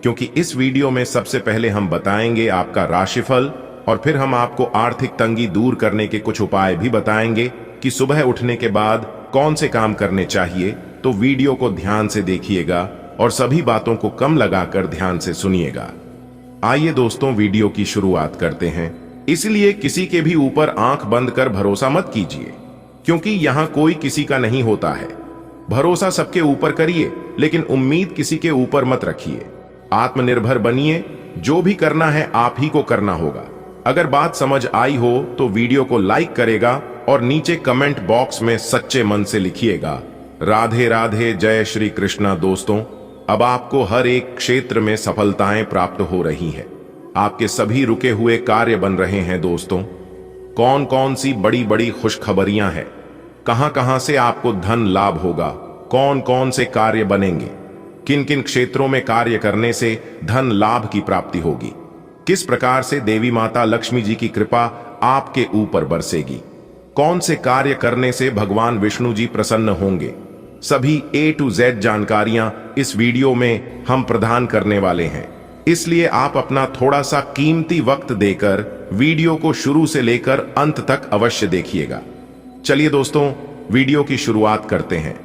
क्योंकि इस वीडियो में सबसे पहले हम बताएंगे आपका राशिफल और फिर हम आपको आर्थिक तंगी दूर करने के कुछ उपाय भी बताएंगे कि सुबह उठने के बाद कौन से काम करने चाहिए। तो वीडियो को ध्यान से देखिएगा और सभी बातों को कम लगाकर ध्यान से सुनिएगा। आइए दोस्तों, वीडियो की शुरुआत करते हैं। इसलिए किसी के भी ऊपर आंख बंद कर भरोसा मत कीजिए, क्योंकि यहां कोई किसी का नहीं होता है। भरोसा सबके ऊपर करिए, लेकिन उम्मीद किसी के ऊपर मत रखिए। आत्मनिर्भर बनिए, जो भी करना है आप ही को करना होगा। अगर बात समझ आई हो तो वीडियो को लाइक करेगा और नीचे कमेंट बॉक्स में सच्चे मन से लिखिएगा, राधे राधे, जय श्री कृष्णा। दोस्तों, अब आपको हर एक क्षेत्र में सफलताएं प्राप्त हो रही हैं। आपके सभी रुके हुए कार्य बन रहे हैं दोस्तों। कौन कौन सी बड़ी बड़ी खुशखबरियां हैं, कहां कहां से आपको धन लाभ होगा, कौन कौन से कार्य बनेंगे, किन किन क्षेत्रों में कार्य करने से धन लाभ की प्राप्ति होगी, किस प्रकार से देवी माता लक्ष्मी जी की कृपा आपके ऊपर बरसेगी, कौन से कार्य करने से भगवान विष्णु जी प्रसन्न होंगे, सभी A to Z जानकारियां इस वीडियो में हम प्रदान करने वाले हैं। इसलिए आप अपना थोड़ा सा कीमती वक्त देकर वीडियो को शुरू से लेकर अंत तक अवश्य देखिएगा। चलिए दोस्तों, वीडियो की शुरुआत करते हैं,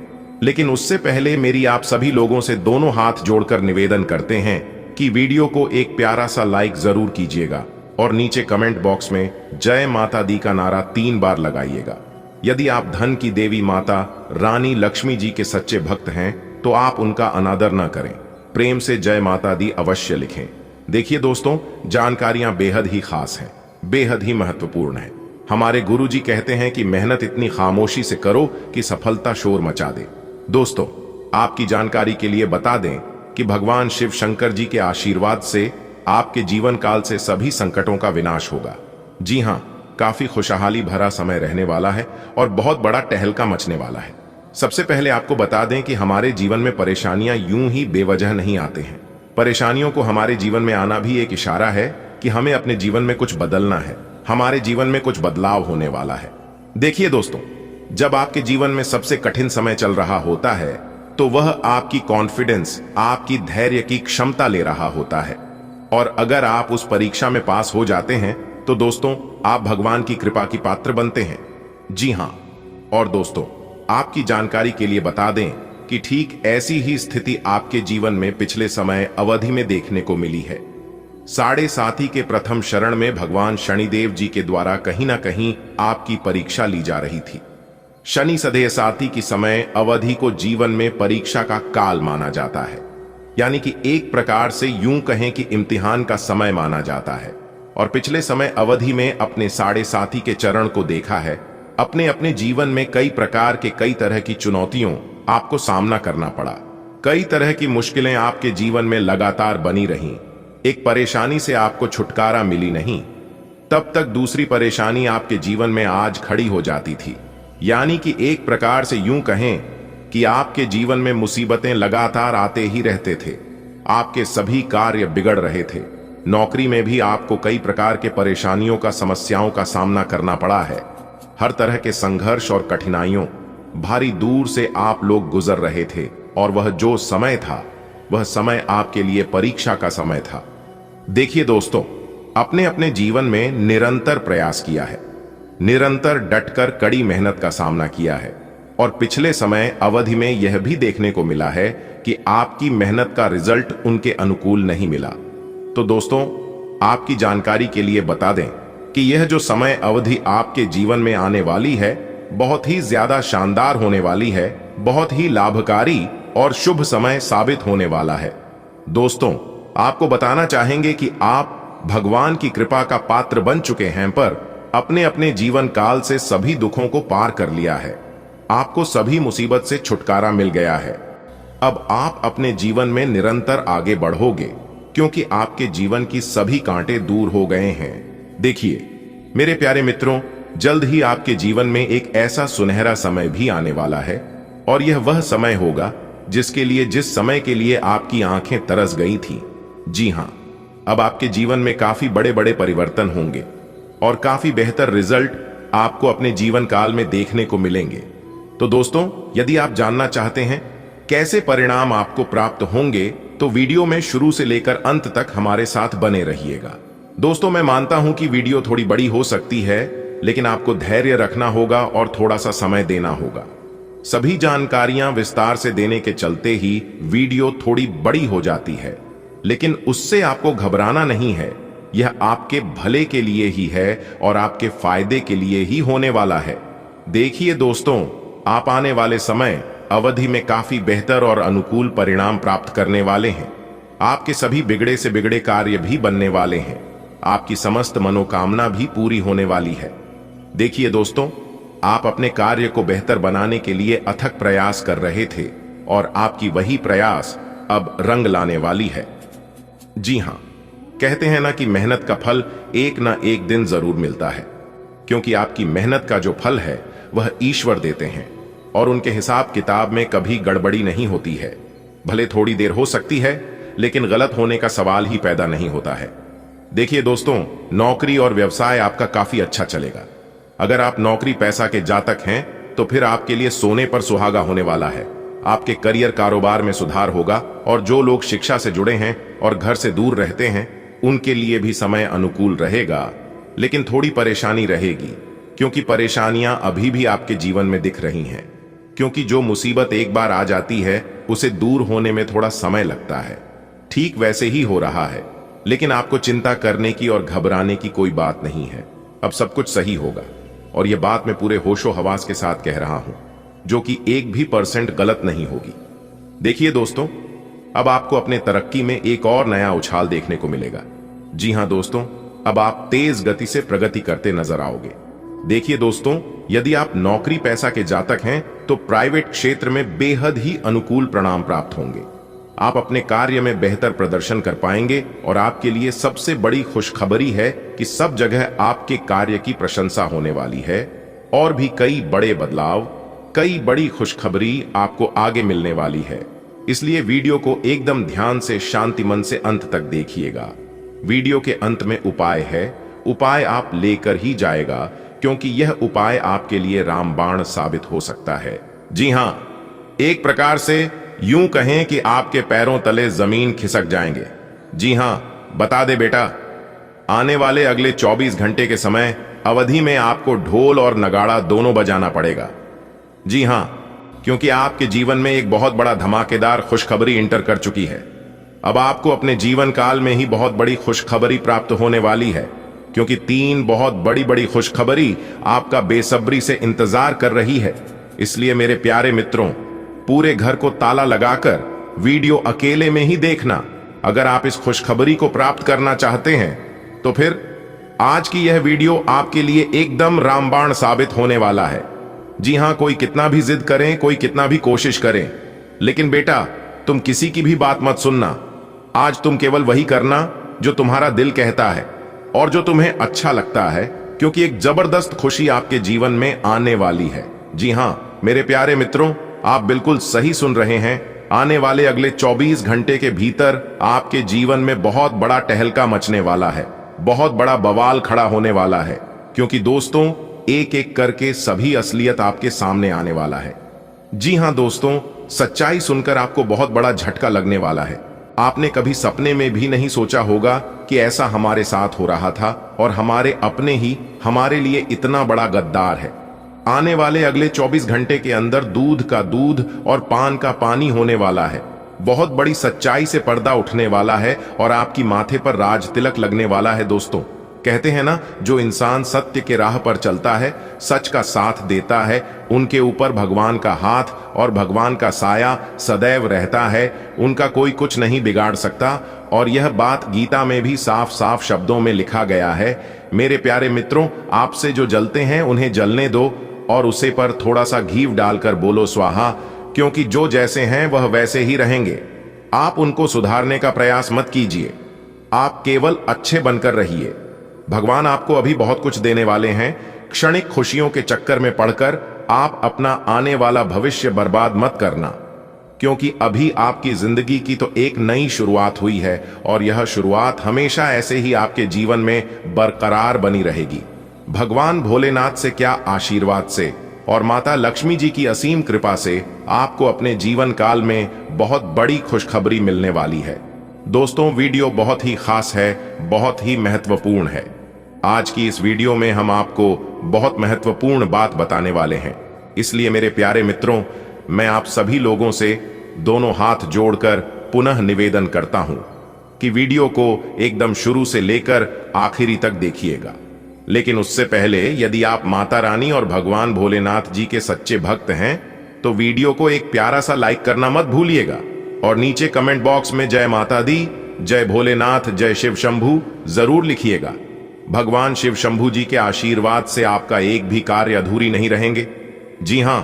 लेकिन उससे पहले मेरी आप सभी लोगों से दोनों हाथ जोड़कर निवेदन करते हैं कि वीडियो को एक प्यारा सा लाइक जरूर कीजिएगा और नीचे कमेंट बॉक्स में जय माता दी का नारा 3 बार लगाइएगा। यदि आप धन की देवी माता रानी लक्ष्मी जी के सच्चे भक्त हैं तो आप उनका अनादर न करें, प्रेम से जय माता दी अवश्य लिखें। देखिए दोस्तों, जानकारियां बेहद ही खास हैं, बेहद ही महत्वपूर्ण है। हमारे गुरुजी कहते हैं कि मेहनत इतनी खामोशी से करो कि सफलता शोर मचा दे। दोस्तों, आपकी जानकारी के लिए बता दें कि भगवान शिव शंकर जी के आशीर्वाद से आपके जीवन काल से सभी संकटों का विनाश होगा। जी हां, काफी खुशहाली भरा समय रहने वाला है और बहुत बड़ा टहलका मचने वाला है। सबसे पहले आपको बता दें कि हमारे जीवन में परेशानियां यूं ही बेवजह नहीं आते हैं। परेशानियों को हमारे जीवन में आना भी एक इशारा है कि हमें अपने जीवन में कुछ बदलना है, हमारे जीवन में कुछ बदलाव होने वाला है। देखिए दोस्तों, जब आपके जीवन में सबसे कठिन समय चल रहा होता है तो वह आपकी कॉन्फिडेंस, आपकी धैर्य की क्षमता ले रहा होता है, और अगर आप उस परीक्षा में पास हो जाते हैं तो दोस्तों आप भगवान की कृपा की पात्र बनते हैं। जी हां, और दोस्तों आपकी जानकारी के लिए बता दें कि ठीक ऐसी ही स्थिति आपके जीवन में पिछले समय अवधि में देखने को मिली है। 7.5 के प्रथम शरण में भगवान शनिदेव जी के द्वारा कहीं ना कहीं आपकी परीक्षा ली जा रही थी। शनि 7.5 की समय अवधि को जीवन में परीक्षा का काल माना जाता है, यानी कि एक प्रकार से यूं कहें कि इम्तिहान का समय माना जाता है। और पिछले समय अवधि में अपने 7.5 के चरण को देखा है। अपने अपने जीवन में कई प्रकार के कई तरह की चुनौतियों आपको सामना करना पड़ा, कई तरह की मुश्किलें आपके जीवन में लगातार बनी रहीं। एक परेशानी से आपको छुटकारा मिली नहीं, तब तक दूसरी परेशानी आपके जीवन में आज खड़ी हो जाती थी। यानी कि एक प्रकार से यूं कहें कि आपके जीवन में मुसीबतें लगातार आते ही रहते थे। आपके सभी कार्य बिगड़ रहे थे। नौकरी में भी आपको कई प्रकार के परेशानियों का, समस्याओं का सामना करना पड़ा है। हर तरह के संघर्ष और कठिनाइयों, भारी दूर से आप लोग गुजर रहे थे और वह जो समय था, वह समय आपके लिए परीक्षा का समय था। देखिए दोस्तों, अपने अपने जीवन में निरंतर प्रयास किया है, निरंतर डटकर कड़ी मेहनत का सामना किया है और पिछले समय अवधि में यह भी देखने को मिला है कि आपकी मेहनत का रिजल्ट उनके अनुकूल नहीं मिला। तो दोस्तों, आपकी जानकारी के लिए बता दें कि यह जो समय अवधि आपके जीवन में आने वाली है, बहुत ही ज्यादा शानदार होने वाली है, बहुत ही लाभकारी और शुभ समय साबित होने वाला है। दोस्तों, आपको बताना चाहेंगे कि आप भगवान की कृपा का पात्र बन चुके हैं, पर अपने अपने जीवन काल से सभी दुखों को पार कर लिया है। आपको सभी मुसीबत से छुटकारा मिल गया है। अब आप अपने जीवन में निरंतर आगे बढ़ोगे, क्योंकि आपके जीवन की सभी कांटे दूर हो गए हैं। देखिए मेरे प्यारे मित्रों, जल्द ही आपके जीवन में एक ऐसा सुनहरा समय भी आने वाला है और यह वह समय होगा जिस समय के लिए आपकी आंखें तरस गई थी। जी हां, अब आपके जीवन में काफी बड़े बड़े परिवर्तन होंगे और काफी बेहतर रिजल्ट आपको अपने जीवन काल में देखने को मिलेंगे। तो दोस्तों, यदि आप जानना चाहते हैं कैसे परिणाम आपको प्राप्त होंगे, तो वीडियो में शुरू से लेकर अंत तक हमारे साथ बने रहिएगा। दोस्तों, मैं मानता हूं कि वीडियो थोड़ी बड़ी हो सकती है, लेकिन आपको धैर्य रखना होगा और थोड़ा सा समय देना होगा। सभी जानकारियां विस्तार से देने के चलते ही वीडियो थोड़ी बड़ी हो जाती है, लेकिन उससे आपको घबराना नहीं है। यह आपके भले के लिए ही है और आपके फायदे के लिए ही होने वाला है। देखिए दोस्तों, आप आने वाले समय अवधि में काफी बेहतर और अनुकूल परिणाम प्राप्त करने वाले हैं। आपके सभी बिगड़े से बिगड़े कार्य भी बनने वाले हैं। आपकी समस्त मनोकामना भी पूरी होने वाली है। देखिए दोस्तों, आप अपने कार्य को बेहतर बनाने के लिए अथक प्रयास कर रहे थे और आपकी वही प्रयास अब रंग लाने वाली है। जी हां, कहते हैं ना कि मेहनत का फल एक ना एक दिन जरूर मिलता है, क्योंकि आपकी मेहनत का जो फल है वह ईश्वर देते हैं और उनके हिसाब किताब में कभी गड़बड़ी नहीं होती है। भले थोड़ी देर हो सकती है, लेकिन गलत होने का सवाल ही पैदा नहीं होता है। देखिए दोस्तों, नौकरी और व्यवसाय आपका काफी अच्छा चलेगा। अगर आप नौकरी पैसा के जातक हैं, तो फिर आपके लिए सोने पर सुहागा होने वाला है। आपके करियर कारोबार में सुधार होगा और जो लोग शिक्षा से जुड़े हैं और घर से दूर रहते हैं, उनके लिए भी समय अनुकूल रहेगा, लेकिन थोड़ी परेशानी रहेगी, क्योंकि परेशानियां अभी भी आपके जीवन में दिख रही हैं। क्योंकि जो मुसीबत एक बार आ जाती है, उसे दूर होने में थोड़ा समय लगता है। ठीक वैसे ही हो रहा है, लेकिन आपको चिंता करने की और घबराने की कोई बात नहीं है। अब सब कुछ सही होगा और यह बात मैं पूरे होशो हवास के साथ कह रहा हूं, जो कि 1% गलत नहीं होगी। देखिए दोस्तों, अब आपको अपने तरक्की में एक और नया उछाल देखने को मिलेगा। जी हां दोस्तों, अब आप तेज गति से प्रगति करते नजर आओगे। देखिए दोस्तों, यदि आप नौकरी पैसा के जातक हैं, तो प्राइवेट क्षेत्र में बेहद ही अनुकूल परिणाम प्राप्त होंगे। आप अपने कार्य में बेहतर प्रदर्शन कर पाएंगे और आपके लिए सबसे बड़ी खुशखबरी है कि सब जगह आपके कार्य की प्रशंसा होने वाली है और भी कई बड़े बदलाव, कई बड़ी खुशखबरी आपको आगे मिलने वाली है। इसलिए वीडियो को एकदम ध्यान से, शांति मन से अंत तक देखिएगा। वीडियो के अंत में उपाय है, उपाय आप लेकर ही जाएगा, क्योंकि यह उपाय आपके लिए रामबाण साबित हो सकता है। जी हां, एक प्रकार से यूं कहें कि आपके पैरों तले जमीन खिसक जाएंगे। जी हां, बता दे बेटा, आने वाले अगले 24 घंटे के समय अवधि में आपको ढोल और नगाड़ा दोनों बजाना पड़ेगा। जी हां, क्योंकि आपके जीवन में एक बहुत बड़ा धमाकेदार खुशखबरी इंटर कर चुकी है। अब आपको अपने जीवन काल में ही बहुत बड़ी खुशखबरी प्राप्त होने वाली है, क्योंकि 3 बहुत बड़ी बड़ी खुशखबरी आपका बेसब्री से इंतजार कर रही है। इसलिए मेरे प्यारे मित्रों, पूरे घर को ताला लगाकर वीडियो अकेले में ही देखना। अगर आप इस खुशखबरी को प्राप्त करना चाहते हैं, तो फिर आज की यह वीडियो आपके लिए एकदम रामबाण साबित होने वाला है। जी हां, कोई कितना भी जिद करें, कोई कितना भी कोशिश करें, लेकिन बेटा तुम किसी की भी बात मत सुनना। आज तुम केवल वही करना जो तुम्हारा दिल कहता है और जो तुम्हें अच्छा लगता है, क्योंकि एक जबरदस्त खुशी आपके जीवन में आने वाली है। जी हां मेरे प्यारे मित्रों, आप बिल्कुल सही सुन रहे हैं। आने वाले अगले 24 घंटे के भीतर आपके जीवन में बहुत बड़ा टहलका मचने वाला है, बहुत बड़ा बवाल खड़ा होने वाला है। क्योंकि दोस्तों, एक एक करके सभी असलियत आपके सामने आने वाला है। जी हां दोस्तों, सच्चाई सुनकर आपको बहुत बड़ा झटका लगने वाला है। आपने कभी सपने में भी नहीं सोचा होगा कि ऐसा हमारे साथ हो रहा था और हमारे अपने ही हमारे लिए इतना बड़ा गद्दार है। आने वाले अगले 24 घंटे के अंदर दूध का दूध और पान का पानी होने वाला है। बहुत बड़ी सच्चाई से पर्दा उठने वाला है और आपकी माथे पर राज तिलक लगने वाला है। दोस्तों, कहते हैं ना, जो इंसान सत्य के राह पर चलता है, सच का साथ देता है, उनके ऊपर भगवान का हाथ और भगवान का साया सदैव रहता है। उनका कोई कुछ नहीं बिगाड़ सकता। और यह बात गीता में भी साफ साफ शब्दों में लिखा गया है। मेरे प्यारे मित्रों, आपसे जो जलते हैं उन्हें जलने दो और उसे पर थोड़ा सा घी डालकर बोलो स्वाहा, क्योंकि जो जैसे हैं वह वैसे ही रहेंगे। आप उनको सुधारने का प्रयास मत कीजिए, आप केवल अच्छे बनकर रहिए। भगवान आपको अभी बहुत कुछ देने वाले हैं। क्षणिक खुशियों के चक्कर में पड़कर आप अपना आने वाला भविष्य बर्बाद मत करना, क्योंकि अभी आपकी जिंदगी की तो एक नई शुरुआत हुई है और यह शुरुआत हमेशा ऐसे ही आपके जीवन में बरकरार बनी रहेगी। भगवान भोलेनाथ से क्या आशीर्वाद से और माता लक्ष्मी जी की असीम कृपा से आपको अपने जीवन काल में बहुत बड़ी खुशखबरी मिलने वाली है। दोस्तों, वीडियो बहुत ही खास है, बहुत ही महत्वपूर्ण है। आज की इस वीडियो में हम आपको बहुत महत्वपूर्ण बात बताने वाले हैं। इसलिए मेरे प्यारे मित्रों, मैं आप सभी लोगों से दोनों हाथ जोड़कर पुनः निवेदन करता हूं कि वीडियो को एकदम शुरू से लेकर आखिरी तक देखिएगा। लेकिन उससे पहले, यदि आप माता रानी और भगवान भोलेनाथ जी के सच्चे भक्त हैं, तो वीडियो को एक प्यारा सा लाइक करना मत भूलिएगा और नीचे कमेंट बॉक्स में जय माता दी, जय भोलेनाथ, जय शिव शंभू जरूर लिखिएगा। भगवान शिव शंभू जी के आशीर्वाद से आपका एक भी कार्य अधूरी नहीं रहेंगे। जी हां,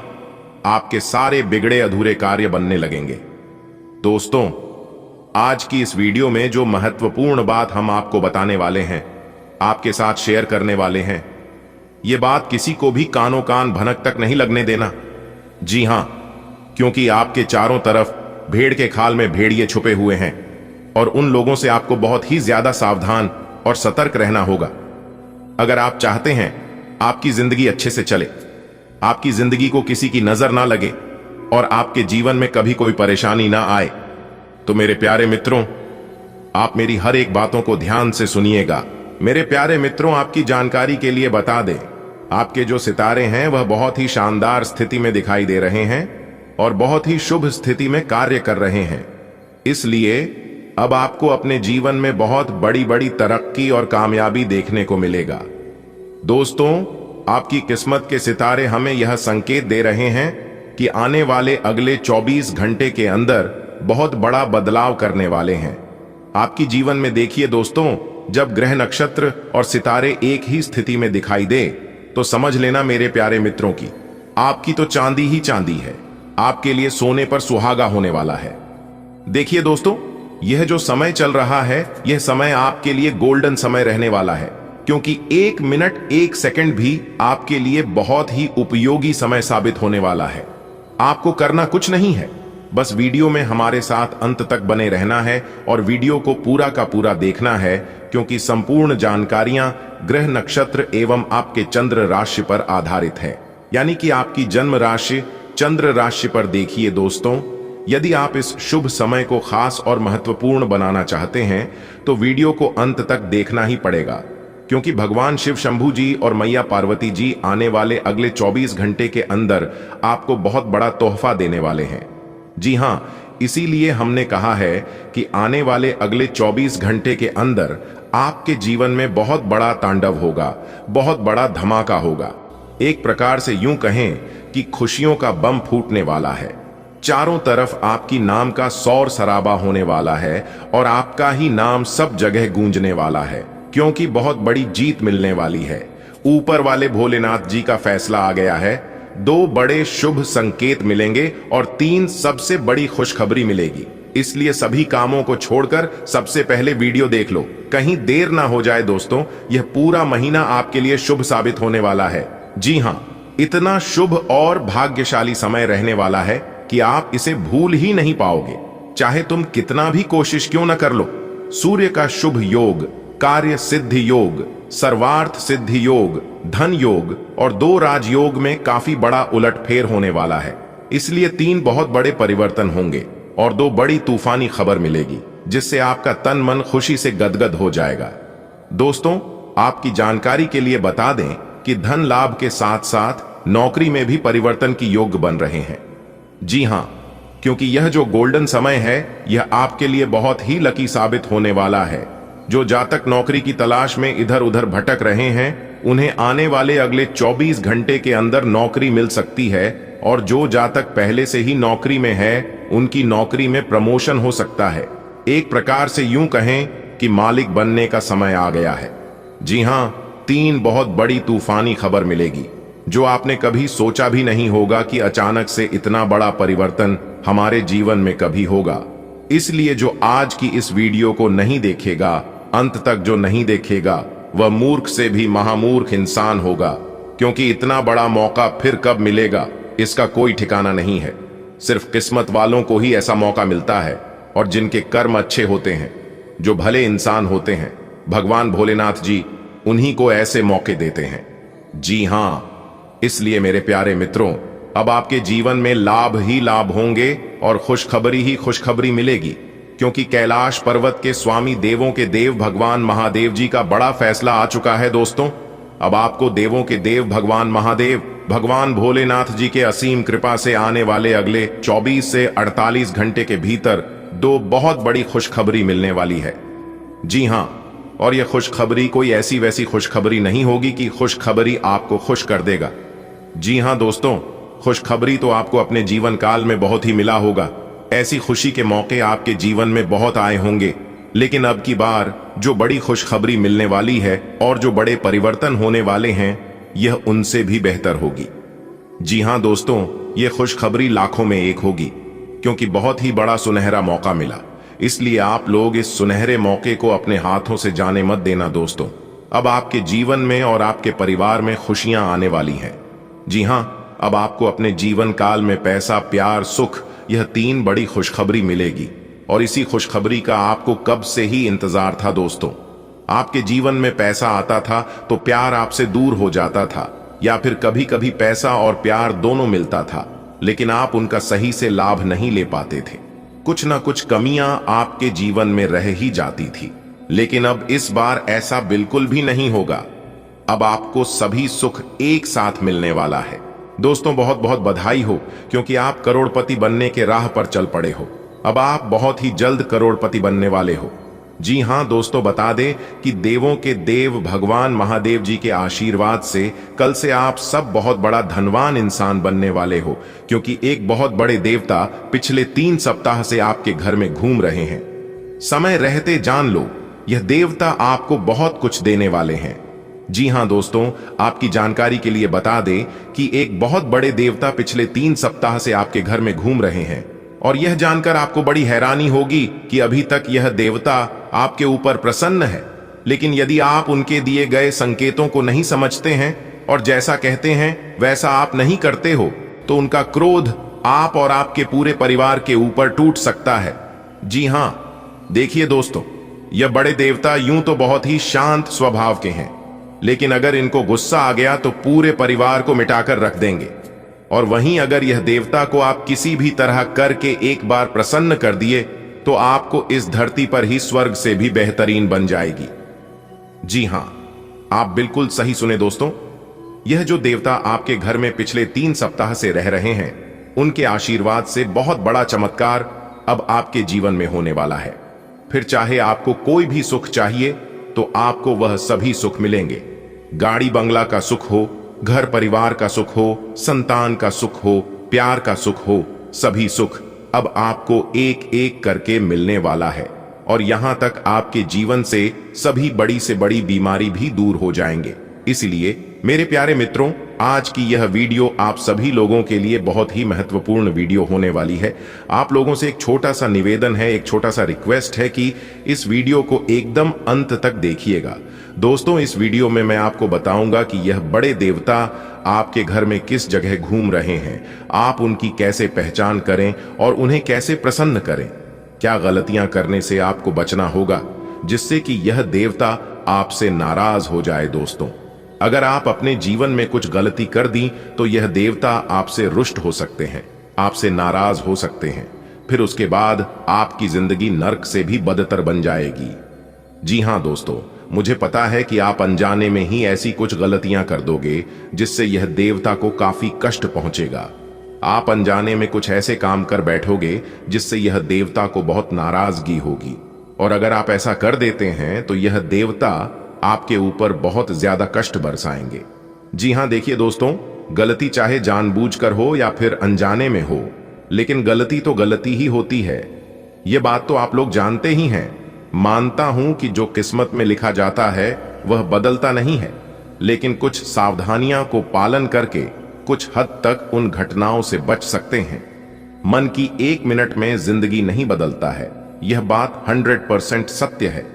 आपके सारे बिगड़े अधूरे कार्य बनने लगेंगे। दोस्तों, आज की इस वीडियो में जो महत्वपूर्ण बात हम आपको बताने वाले हैं, आपके साथ शेयर करने वाले हैं, यह बात किसी को भी कानों कान भनक तक नहीं लगने देना। जी हां, क्योंकि आपके चारों तरफ भेड़ के खाल में भेड़िए छुपे हुए हैं और उन लोगों से आपको बहुत ही ज्यादा सावधान और सतर्क रहना होगा। अगर आप चाहते हैं आपकी जिंदगी अच्छे से चले, आपकी जिंदगी को किसी की नजर ना लगे और आपके जीवन में कभी कोई परेशानी ना आए, तो मेरे प्यारे मित्रों, आप मेरी हर एक बातों को ध्यान से सुनिएगा। मेरे प्यारे मित्रों, आपकी जानकारी के लिए बता दें, आपके जो सितारे हैं वह बहुत ही शानदार स्थिति में दिखाई दे रहे हैं और बहुत ही शुभ स्थिति में कार्य कर रहे हैं। इसलिए अब आपको अपने जीवन में बहुत बड़ी बड़ी तरक्की और कामयाबी देखने को मिलेगा। दोस्तों, आपकी किस्मत के सितारे हमें यह संकेत दे रहे हैं कि आने वाले अगले 24 घंटे के अंदर बहुत बड़ा बदलाव करने वाले हैं आपकी जीवन में। देखिए दोस्तों, जब ग्रह, नक्षत्र और सितारे एक ही स्थिति में दिखाई दे, तो समझ लेना मेरे प्यारे मित्रों की आपकी तो चांदी ही चांदी है, आपके लिए सोने पर सुहागा होने वाला है। देखिए दोस्तों, यह जो समय चल रहा है, यह समय आपके लिए गोल्डन समय रहने वाला है, क्योंकि 1 मिनट 1 सेकंड भी आपके लिए बहुत ही उपयोगी समय साबित होने वाला है। आपको करना कुछ नहीं है, बस वीडियो में हमारे साथ अंत तक बने रहना है और वीडियो को पूरा का पूरा देखना है, क्योंकि संपूर्ण जानकारियां ग्रह, नक्षत्र एवं आपके चंद्र राशि पर आधारित है। यानी कि आपकी जन्म राशि चंद्र राशि पर देखिए दोस्तों। यदि आप इस शुभ समय को खास और महत्वपूर्ण बनाना चाहते हैं, तो वीडियो को अंत तक देखना ही पड़ेगा, क्योंकि भगवान शिव शंभू जी और मैया पार्वती जी आने वाले अगले 24 घंटे के अंदर आपको बहुत बड़ा तोहफा देने वाले हैं। जी हां, इसीलिए हमने कहा है कि आने वाले अगले 24 घंटे के अंदर आपके जीवन में बहुत बड़ा तांडव होगा, बहुत बड़ा धमाका होगा। एक प्रकार से यूं कहें कि खुशियों का बम फूटने वाला है। चारों तरफ आपकी नाम का शोर शराबा होने वाला है और आपका ही नाम सब जगह गूंजने वाला है, क्योंकि बहुत बड़ी जीत मिलने वाली है। ऊपर वाले भोलेनाथ जी का फैसला आ गया है। 2 बड़े शुभ संकेत मिलेंगे और 3 सबसे बड़ी खुशखबरी मिलेगी। इसलिए सभी कामों को छोड़कर सबसे पहले वीडियो देख लो, कहीं देर ना हो जाए दोस्तों। यह पूरा महीना आपके लिए शुभ साबित होने वाला है। जी हां, इतना शुभ और भाग्यशाली समय रहने वाला है कि आप इसे भूल ही नहीं पाओगे, चाहे तुम कितना भी कोशिश क्यों न कर लो। सूर्य का शुभ योग, कार्य सिद्धि योग, सर्वार्थ सिद्धि योग, धन योग और 2 राजयोग में काफी बड़ा उलटफेर होने वाला है। इसलिए 3 बहुत बड़े परिवर्तन होंगे और 2 बड़ी तूफानी खबर मिलेगी, जिससे आपका तन मन खुशी से गदगद हो जाएगा। दोस्तों, आपकी जानकारी के लिए बता दें कि धन लाभ के साथ साथ नौकरी में भी परिवर्तन की योग बन रहे हैं। जी हां, क्योंकि यह जो गोल्डन समय है, यह आपके लिए बहुत ही लकी साबित होने वाला है। जो जातक नौकरी की तलाश में इधर उधर भटक रहे हैं, उन्हें आने वाले अगले 24 घंटे के अंदर नौकरी मिल सकती है, और जो जातक पहले से ही नौकरी में है, उनकी नौकरी में प्रमोशन हो सकता है। एक प्रकार से यूं कहें कि मालिक बनने का समय आ गया है। जी हां, 3 बहुत बड़ी तूफानी खबर मिलेगी, जो आपने कभी सोचा भी नहीं होगा कि अचानक से इतना बड़ा परिवर्तन हमारे जीवन में कभी होगा। इसलिए जो आज की इस वीडियो को नहीं देखेगा, अंत तक जो नहीं देखेगा, वह मूर्ख से भी महामूर्ख इंसान होगा, क्योंकि इतना बड़ा मौका फिर कब मिलेगा इसका कोई ठिकाना नहीं है। सिर्फ किस्मत वालों को ही ऐसा मौका मिलता है, और जिनके कर्म अच्छे होते हैं, जो भले इंसान होते हैं, भगवान भोलेनाथ जी उन्हीं को ऐसे मौके देते हैं। जी हां, इसलिए मेरे प्यारे मित्रों, अब आपके जीवन में लाभ ही लाभ होंगे और खुशखबरी ही खुशखबरी मिलेगी, क्योंकि कैलाश पर्वत के स्वामी देवों के देव भगवान महादेव जी का बड़ा फैसला आ चुका है। दोस्तों, अब आपको देवों के देव भगवान महादेव, भगवान भोलेनाथ जी के असीम कृपा से आने वाले अगले 24 से 48 घंटे के भीतर 2 बहुत बड़ी खुशखबरी मिलने वाली है। जी हां, और यह खुशखबरी कोई ऐसी वैसी खुशखबरी नहीं होगी कि खुशखबरी आपको खुश कर देगा। जी हां दोस्तों, खुशखबरी तो आपको अपने जीवन काल में बहुत ही मिला होगा। ऐसी खुशी के मौके आपके जीवन में बहुत आए होंगे, लेकिन अब की बार जो बड़ी खुशखबरी मिलने वाली है और जो बड़े परिवर्तन होने वाले हैं, यह उनसे भी बेहतर होगी। जी हां दोस्तों, यह खुशखबरी लाखों में एक होगी, क्योंकि बहुत ही बड़ा सुनहरा मौका मिला। इसलिए आप लोग इस सुनहरे मौके को अपने हाथों से जाने मत देना। दोस्तों, अब आपके जीवन में और आपके परिवार में खुशियां आने वाली हैं। जी हां, अब आपको अपने जीवन काल में पैसा, प्यार, सुख, यह 3 बड़ी खुशखबरी मिलेगी, और इसी खुशखबरी का आपको कब से ही इंतजार था। दोस्तों, आपके जीवन में पैसा आता था तो प्यार आपसे दूर हो जाता था, या फिर कभी कभी पैसा और प्यार दोनों मिलता था, लेकिन आप उनका सही से लाभ नहीं ले पाते थे। कुछ ना कुछ कमियां आपके जीवन में रह ही जाती थी, लेकिन अब इस बार ऐसा बिल्कुल भी नहीं होगा। अब आपको सभी सुख एक साथ मिलने वाला है। दोस्तों, बहुत बहुत बधाई हो, क्योंकि आप करोड़पति बनने के राह पर चल पड़े हो। अब आप बहुत ही जल्द करोड़पति बनने वाले हो। जी हां दोस्तों, बता दें कि देवों के देव भगवान महादेव जी के आशीर्वाद से कल से आप सब बहुत बड़ा धनवान इंसान बनने वाले हो, क्योंकि एक बहुत बड़े देवता पिछले 3 सप्ताह से आपके घर में घूम रहे हैं। समय रहते जान लो, यह देवता आपको बहुत कुछ देने वाले हैं। जी हां दोस्तों, आपकी जानकारी के लिए बता दें कि एक बहुत बड़े देवता पिछले 3 सप्ताह से आपके घर में घूम रहे हैं, और यह जानकर आपको बड़ी हैरानी होगी कि अभी तक यह देवता आपके ऊपर प्रसन्न है। लेकिन यदि आप उनके दिए गए संकेतों को नहीं समझते हैं और जैसा कहते हैं वैसा आप नहीं करते हो, तो उनका क्रोध आप और आपके पूरे परिवार के ऊपर टूट सकता है। जी हां, देखिए दोस्तों, यह बड़े देवता यूं तो बहुत ही शांत स्वभाव के हैं, लेकिन अगर इनको गुस्सा आ गया तो पूरे परिवार को मिटाकर रख देंगे। और वहीं अगर यह देवता को आप किसी भी तरह करके एक बार प्रसन्न कर दिए, तो आपको इस धरती पर ही स्वर्ग से भी बेहतरीन बन जाएगी। जी हां, आप बिल्कुल सही सुने दोस्तों, यह जो देवता आपके घर में पिछले 3 सप्ताह से रह रहे हैं, उनके आशीर्वाद से बहुत बड़ा चमत्कार अब आपके जीवन में होने वाला है। फिर चाहे आपको कोई भी सुख चाहिए तो आपको वह सभी सुख मिलेंगे। गाड़ी बंगला का सुख हो, घर परिवार का सुख हो, संतान का सुख हो, प्यार का सुख हो, सभी सुख अब आपको एक एक करके मिलने वाला है। और यहां तक आपके जीवन से सभी बड़ी से बड़ी बीमारी भी दूर हो जाएंगे। इसलिए मेरे प्यारे मित्रों, आज की यह वीडियो आप सभी लोगों के लिए बहुत ही महत्वपूर्ण वीडियो होने वाली है। आप लोगों से एक छोटा सा निवेदन है, एक छोटा सा रिक्वेस्ट है कि इस वीडियो को एकदम अंत तक देखिएगा। दोस्तों, इस वीडियो में मैं आपको बताऊंगा कि यह बड़े देवता आपके घर में किस जगह घूम रहे हैं, आप उनकी कैसे पहचान करें और उन्हें कैसे प्रसन्न करें। क्या गलतियां करने से आपको बचना होगा जिससे कि यह देवता आपसे नाराज हो जाए। दोस्तों, अगर आप अपने जीवन में कुछ गलती कर दी तो यह देवता आपसे रुष्ट हो सकते हैं, आपसे नाराज हो सकते हैं। फिर उसके बाद आपकी जिंदगी नर्क से भी बदतर बन जाएगी। जी हां दोस्तों, मुझे पता है कि आप अनजाने में ही ऐसी कुछ गलतियां कर दोगे जिससे यह देवता को काफी कष्ट पहुंचेगा। आप अनजाने में कुछ ऐसे काम कर बैठोगे जिससे यह देवता को बहुत नाराजगी होगी, और अगर आप ऐसा कर देते हैं तो यह देवता आपके ऊपर बहुत ज्यादा कष्ट बरसाएंगे। जी हां, देखिए दोस्तों, गलती चाहे जानबूझकर हो या फिर अनजाने में हो, लेकिन गलती तो गलती ही होती है। यह बात तो आप लोग जानते ही हैं। मानता हूं कि जो किस्मत में लिखा जाता है वह बदलता नहीं है, लेकिन कुछ सावधानियां को पालन करके कुछ हद तक उन घटनाओं से बच सकते हैं। मन की 1 मिनट में जिंदगी नहीं बदलता है, यह बात 100% सत्य है,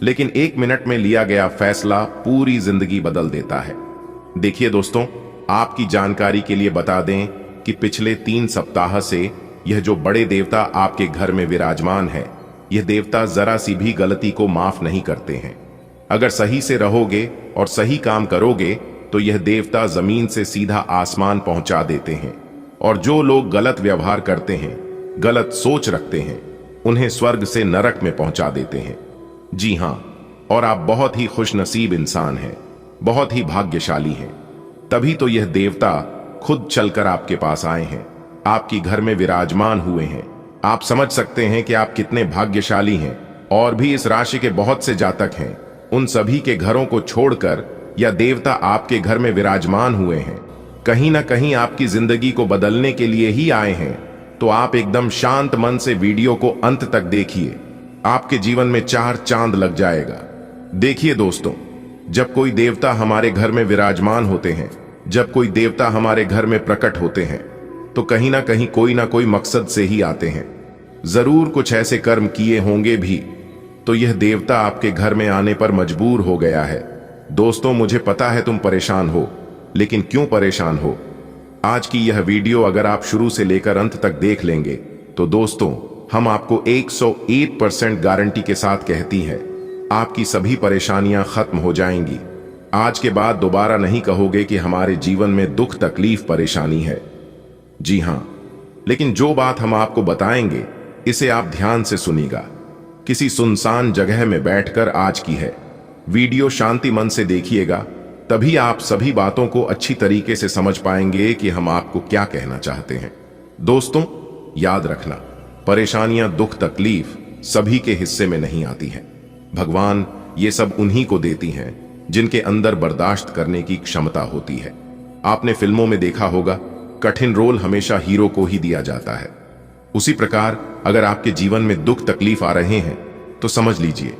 लेकिन 1 मिनट में लिया गया फैसला पूरी जिंदगी बदल देता है। देखिए दोस्तों, आपकी जानकारी के लिए बता दें कि पिछले 3 सप्ताह से यह जो बड़े देवता आपके घर में विराजमान है, यह देवता जरा सी भी गलती को माफ नहीं करते हैं। अगर सही से रहोगे और सही काम करोगे तो यह देवता जमीन से सीधा आसमान पहुंचा देते हैं, और जो लोग गलत व्यवहार करते हैं, गलत सोच रखते हैं, उन्हें स्वर्ग से नरक में पहुंचा देते हैं। जी हां, और आप बहुत ही खुशनसीब इंसान हैं, बहुत ही भाग्यशाली हैं। तभी तो यह देवता खुद चलकर आपके पास आए हैं, आपकी घर में विराजमान हुए हैं। आप समझ सकते हैं कि आप कितने भाग्यशाली हैं। और भी इस राशि के बहुत से जातक हैं, उन सभी के घरों को छोड़कर यह देवता आपके घर में विराजमान हुए हैं। कहीं ना कहीं आपकी जिंदगी को बदलने के लिए ही आए हैं। तो आप एकदम शांत मन से वीडियो को अंत तक देखिए, आपके जीवन में 4 चांद लग जाएगा। देखिए दोस्तों, जब कोई देवता हमारे घर में विराजमान होते हैं, जब कोई देवता हमारे घर में प्रकट होते हैं, तो कहीं ना कहीं कोई ना कोई मकसद से ही आते हैं। जरूर कुछ ऐसे कर्म किए होंगे भी, तो यह देवता आपके घर में आने पर मजबूर हो गया है। दोस्तों, मुझे पता है तुम परेशान हो, लेकिन क्यों परेशान हो? आज की यह वीडियो अगर आप शुरू से लेकर अंत तक देख लेंगे तो दोस्तों, हम आपको 101% गारंटी के साथ कहती है, आपकी सभी परेशानियां खत्म हो जाएंगी। आज के बाद दोबारा नहीं कहोगे कि हमारे जीवन में दुख, तकलीफ, परेशानी है। जी हां, लेकिन जो बात हम आपको बताएंगे इसे आप ध्यान से सुनिएगा। किसी सुनसान जगह में बैठकर आज की है वीडियो शांति मन से देखिएगा, तभी आप सभी बातों को अच्छी तरीके से समझ पाएंगे कि हम आपको क्या कहना चाहते हैं। दोस्तों, याद रखना, परेशानियां, दुख, तकलीफ सभी के हिस्से में नहीं आती हैं। भगवान ये सब उन्हीं को देती हैं जिनके अंदर बर्दाश्त करने की क्षमता होती है। आपने फिल्मों में देखा होगा, कठिन रोल हमेशा हीरो को ही दिया जाता है। उसी प्रकार अगर आपके जीवन में दुख, तकलीफ आ रहे हैं तो समझ लीजिए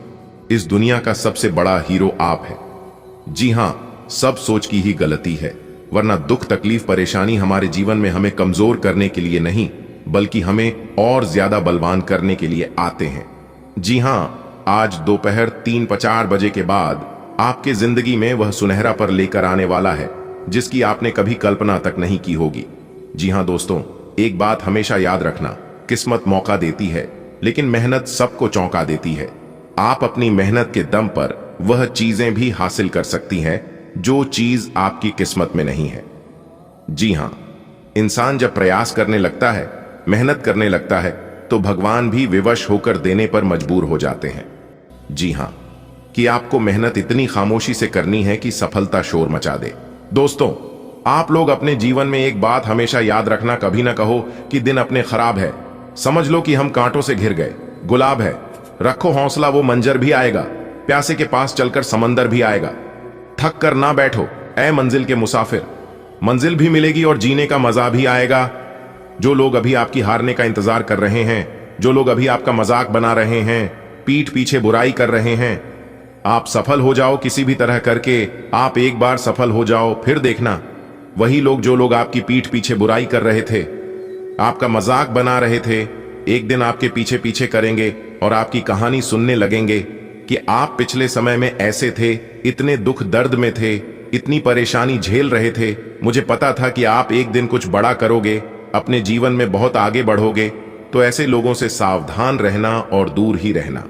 इस दुनिया का सबसे बड़ा हीरो आप है। जी हां, सब सोच की ही गलती है, वरना दुख, तकलीफ, परेशानी हमारे जीवन में हमें कमजोर करने के लिए नहीं, बल्कि हमें और ज्यादा बलवान करने के लिए आते हैं। जी हां, आज दोपहर 3-4 बजे के बाद आपके जिंदगी में वह सुनहरा पर लेकर आने वाला है जिसकी आपने कभी कल्पना तक नहीं की होगी। जी हां दोस्तों, एक बात हमेशा याद रखना, किस्मत मौका देती है लेकिन मेहनत सबको चौंका देती है। आप अपनी मेहनत के दम पर वह चीजें भी हासिल कर सकती हैं जो चीज आपकी किस्मत में नहीं है। जी हां, इंसान जब प्रयास करने लगता है, मेहनत करने लगता है, तो भगवान भी विवश होकर देने पर मजबूर हो जाते हैं। जी हां, कि आपको मेहनत इतनी खामोशी से करनी है कि सफलता शोर मचा दे। दोस्तों, आप लोग अपने जीवन में एक बात हमेशा याद रखना, कभी ना कहो कि दिन अपने खराब है। समझ लो कि हम कांटों से घिर गए, गुलाब है, रखो हौसला, वो मंजर भी आएगा, प्यासे के पास चलकर समंदर भी आएगा। थक कर ना बैठो ऐ मंजिल के मुसाफिर, मंजिल भी मिलेगी और जीने का मजा भी आएगा। जो लोग अभी आपकी हारने का इंतजार कर रहे हैं, जो लोग अभी आपका मजाक बना रहे हैं, पीठ पीछे बुराई कर रहे हैं, आप सफल हो जाओ किसी भी तरह करके, आप एक बार सफल हो जाओ, फिर देखना वही लोग जो लोग आपकी पीठ पीछे बुराई कर रहे थे, आपका मजाक बना रहे थे, एक दिन आपके पीछे पीछे करेंगे और आपकी कहानी सुनने लगेंगे कि आप पिछले समय में ऐसे थे, इतने दुख दर्द में थे, इतनी परेशानी झेल रहे थे, मुझे पता था कि आप एक दिन कुछ बड़ा करोगे, अपने जीवन में बहुत आगे बढ़ोगे। तो ऐसे लोगों से सावधान रहना और दूर ही रहना,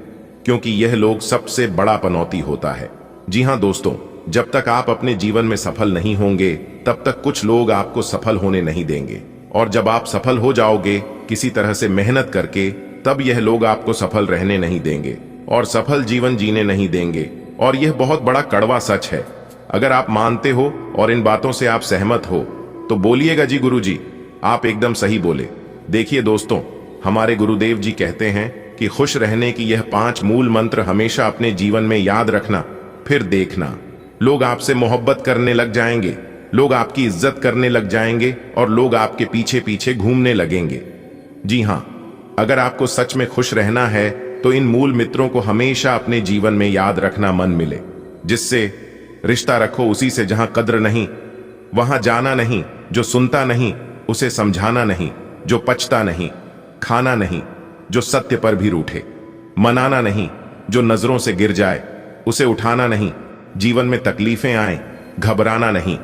क्योंकि यह लोग सबसे बड़ा पनौती होता है। जी हां दोस्तों, जब तक आप अपने जीवन में सफल नहीं होंगे तब तक कुछ लोग आपको सफल होने नहीं देंगे, और जब आप सफल हो जाओगे किसी तरह से मेहनत करके, तब यह लोग आपको सफल रहने नहीं देंगे और सफल जीवन जीने नहीं देंगे। और यह बहुत बड़ा कड़वा सच है। अगर आप मानते हो और इन बातों से आप सहमत हो तो बोलिएगा जी गुरुजी, आप एकदम सही बोले। देखिए दोस्तों, हमारे गुरुदेव जी कहते हैं कि खुश रहने की यह 5 मूल मंत्र हमेशा अपने जीवन में याद रखना। फिर देखना लोग आपसे मोहब्बत करने लग जाएंगे, लोग आपकी इज्जत करने लग जाएंगे और लोग आपके पीछे पीछे घूमने लगेंगे। जी हां, अगर आपको सच में खुश रहना है तो इन मूल मित्रों को हमेशा अपने जीवन में याद रखना मन मिले। जिससे रिश्ता रखो उसी से जहां कद्र नहीं, वहां जाना नहीं, जो सुनता नहीं उसे समझाना नहीं, जो पचता नहीं खाना नहीं, जो सत्य पर भी रूठे, मनाना नहीं, जो नजरों से गिर जाए उसे उठाना नहीं, जीवन में तकलीफें आए घबराना नहीं,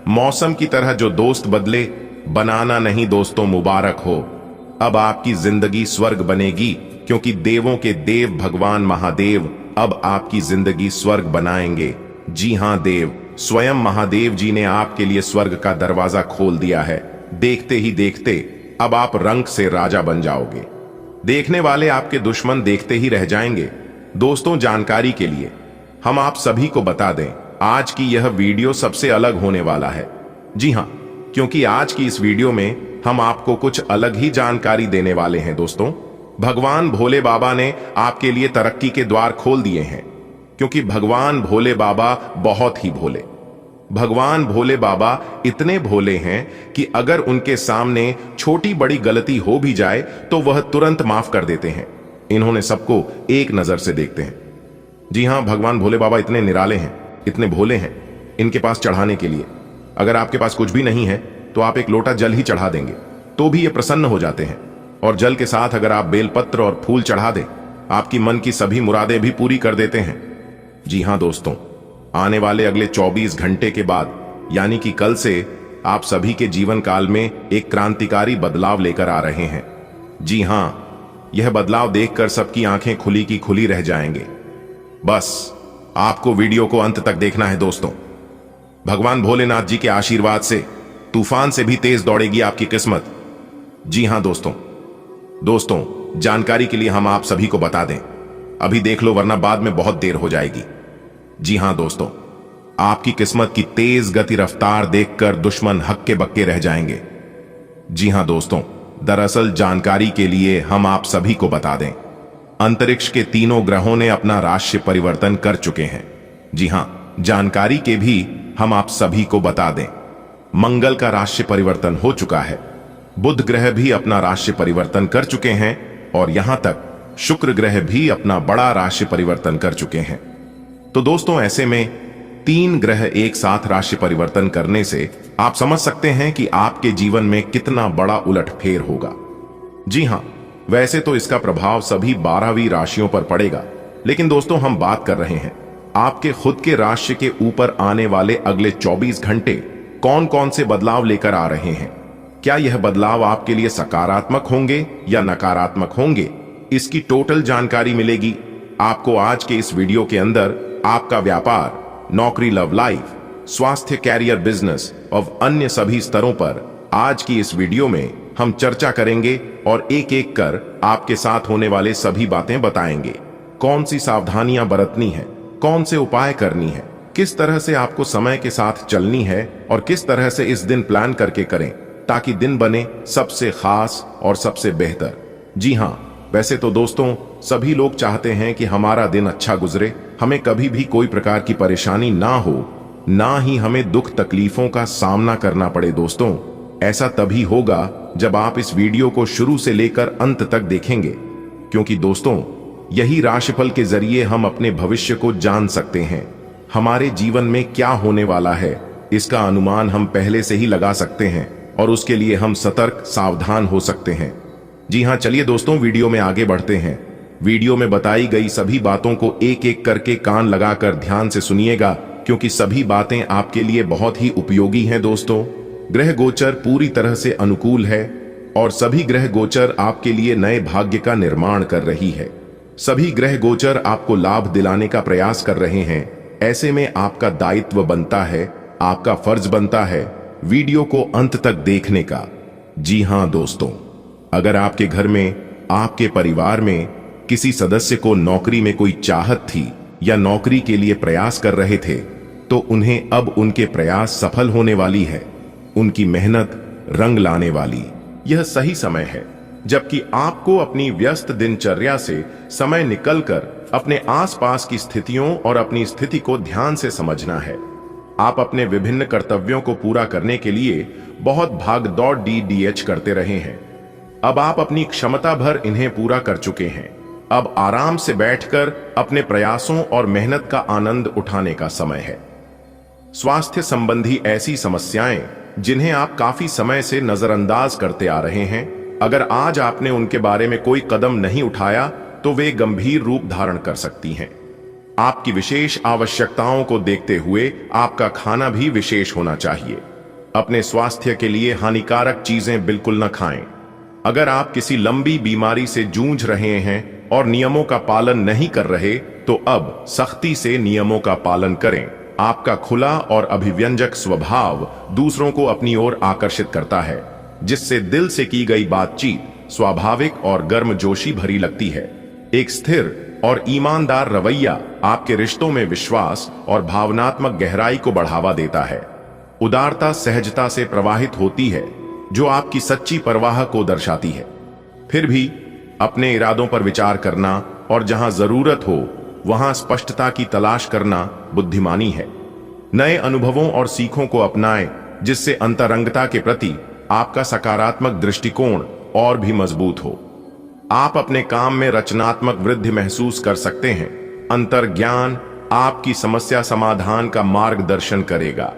मौसम की तरह जो दोस्त बदले बनाना नहीं। दोस्तों मुबारक हो, अब आपकी जिंदगी स्वर्ग बनेगी, क्योंकि देवों के देव भगवान महादेव अब आपकी जिंदगी स्वर्ग बनाएंगे। जी हां, देव स्वयं महादेव जी ने आपके लिए स्वर्ग का दरवाजा खोल दिया है। देखते ही देखते अब आप रंग से राजा बन जाओगे, देखने वाले आपके दुश्मन देखते ही रह जाएंगे। दोस्तों, जानकारी के लिए हम आप सभी को बता दें, आज की यह वीडियो सबसे अलग होने वाला है। जी हां, क्योंकि आज की इस वीडियो में हम आपको कुछ अलग ही जानकारी देने वाले हैं। दोस्तों, भगवान भोले बाबा ने आपके लिए तरक्की के द्वार खोल दिए हैं, क्योंकि भगवान भोले बाबा बहुत ही भोले, भगवान भोले बाबा इतने भोले हैं कि अगर उनके सामने छोटी बड़ी गलती हो भी जाए तो वह तुरंत माफ कर देते हैं। इन्होंने सबको एक नजर से देखते हैं। जी हां, भगवान भोले बाबा इतने निराले हैं, इतने भोले हैं, इनके पास चढ़ाने के लिए अगर आपके पास कुछ भी नहीं है तो आप एक लोटा जल ही चढ़ा देंगे तो भी ये प्रसन्न हो जाते हैं। और जल के साथ अगर आप बेलपत्र और फूल चढ़ा दें, आपकी मन की सभी मुरादें भी पूरी कर देते हैं। जी हां दोस्तों, आने वाले अगले 24 घंटे के बाद यानी कि कल से आप सभी के जीवन काल में एक क्रांतिकारी बदलाव लेकर आ रहे हैं। जी हां, यह बदलाव देखकर सबकी आंखें खुली की खुली रह जाएंगे। बस आपको वीडियो को अंत तक देखना है। दोस्तों, भगवान भोलेनाथ जी के आशीर्वाद से तूफान से भी तेज दौड़ेगी आपकी किस्मत। जी हां दोस्तों, जानकारी के लिए हम आप सभी को बता दें, अभी देख लो वरना बाद में बहुत देर हो जाएगी। जी हां दोस्तों, आपकी किस्मत की तेज गति रफ्तार देखकर दुश्मन हक्के बक्के रह जाएंगे। जी हां दोस्तों, दरअसल जानकारी के लिए हम आप सभी को बता दें, अंतरिक्ष के तीनों ग्रहों ने अपना राशि परिवर्तन कर चुके हैं। जी हां, जानकारी के भी हम आप सभी को बता दें, मंगल का राशि परिवर्तन हो चुका है, बुध ग्रह भी अपना राशि परिवर्तन कर चुके हैं और यहां तक शुक्र ग्रह भी अपना बड़ा राशि परिवर्तन कर चुके हैं। तो दोस्तों, ऐसे में 3 ग्रह एक साथ राशि परिवर्तन करने से आप समझ सकते हैं कि आपके जीवन में कितना बड़ा उलटफेर होगा। जी हां, वैसे तो इसका प्रभाव सभी 12वीं राशियों पर पड़ेगा, लेकिन दोस्तों हम बात कर रहे हैं आपके खुद के राशि के ऊपर आने वाले अगले 24 घंटे कौन कौन से बदलाव लेकर आ रहे हैं। क्या यह बदलाव आपके लिए सकारात्मक होंगे या नकारात्मक होंगे, इसकी टोटल जानकारी मिलेगी आपको आज के इस वीडियो के अंदर। आपका व्यापार, नौकरी, लव लाइफ, स्वास्थ्य, कैरियर, बिजनेस और अन्य सभी स्तरों पर आज की इस वीडियो में हम चर्चा करेंगे और एक एक कर आपके साथ होने वाले सभी बातें बताएंगे। कौन सी सावधानियां बरतनी है, कौन से उपाय करनी है, किस तरह से आपको समय के साथ चलनी है और किस तरह से इस दिन प्लान करके करें ताकि दिन बने सबसे खास और सबसे बेहतर। जी हां, वैसे तो दोस्तों सभी लोग चाहते हैं कि हमारा दिन अच्छा गुजरे, हमें कभी भी कोई प्रकार की परेशानी ना हो, ना ही हमें दुख तकलीफों का सामना करना पड़े। दोस्तों, ऐसा तभी होगा जब आप इस वीडियो को शुरू से लेकर अंत तक देखेंगे, क्योंकि दोस्तों यही राशिफल के जरिए हम अपने भविष्य को जान सकते हैं। हमारे जीवन में क्या होने वाला है इसका अनुमान हम पहले से ही लगा सकते हैं और उसके लिए हम सतर्क सावधान हो सकते हैं। जी हाँ, चलिए दोस्तों, वीडियो में आगे बढ़ते हैं। वीडियो में बताई गई सभी बातों को एक एक करके कान लगाकर ध्यान से सुनिएगा, क्योंकि सभी बातें आपके लिए बहुत ही उपयोगी हैं। दोस्तों, ग्रह गोचर पूरी तरह से अनुकूल है और सभी ग्रह गोचर आपके लिए नए भाग्य का निर्माण कर रही है। सभी ग्रह गोचर आपको लाभ दिलाने का प्रयास कर रहे हैं। ऐसे में आपका दायित्व बनता है, आपका फर्ज बनता है वीडियो को अंत तक देखने का। जी हां दोस्तों, अगर आपके घर में, आपके परिवार में किसी सदस्य को नौकरी में कोई चाहत थी या नौकरी के लिए प्रयास कर रहे थे, तो उन्हें अब उनके प्रयास सफल होने वाली है। उनकी मेहनत रंग लाने वाली यह सही समय है, जबकि आपको अपनी व्यस्त दिनचर्या से समय निकलकर अपने आसपास की स्थितियों और अपनी स्थिति को ध्यान से समझना है। आप अपने विभिन्न कर्तव्यों को पूरा करने के लिए बहुत भाग दौड़ DDH करते रहे हैं। अब आप अपनी क्षमता भर इन्हें पूरा कर चुके हैं। अब आराम से बैठकर अपने प्रयासों और मेहनत का आनंद उठाने का समय है। स्वास्थ्य संबंधी ऐसी समस्याएं जिन्हें आप काफी समय से नजरअंदाज करते आ रहे हैं, अगर आज आपने उनके बारे में कोई कदम नहीं उठाया तो वे गंभीर रूप धारण कर सकती हैं। आपकी विशेष आवश्यकताओं को देखते हुए आपका खाना भी विशेष होना चाहिए। अपने स्वास्थ्य के लिए हानिकारक चीजें बिल्कुल न खाएं। अगर आप किसी लंबी बीमारी से जूझ रहे हैं और नियमों का पालन नहीं कर रहे, तो अब सख्ती से नियमों का पालन करें। आपका खुला और अभिव्यंजक स्वभाव दूसरों को अपनी ओर आकर्षित करता है, जिससे दिल से की गई बातचीत स्वाभाविक और गर्मजोशी भरी लगती है। एक स्थिर और ईमानदार रवैया आपके रिश्तों में विश्वास और भावनात्मक गहराई को बढ़ावा देता है। उदारता सहजता से प्रवाहित होती है, जो आपकी सच्ची परवाह को दर्शाती है। फिर भी अपने इरादों पर विचार करना और जहां जरूरत हो वहां स्पष्टता की तलाश करना बुद्धिमानी है। नए अनुभवों और सीखों को अपनाएं, जिससे अंतरंगता के प्रति आपका सकारात्मक दृष्टिकोण और भी मजबूत हो। आप अपने काम में रचनात्मक वृद्धि महसूस कर सकते हैं। अंतर्ज्ञान आपकी समस्या समाधान का मार्गदर्शन करेगा।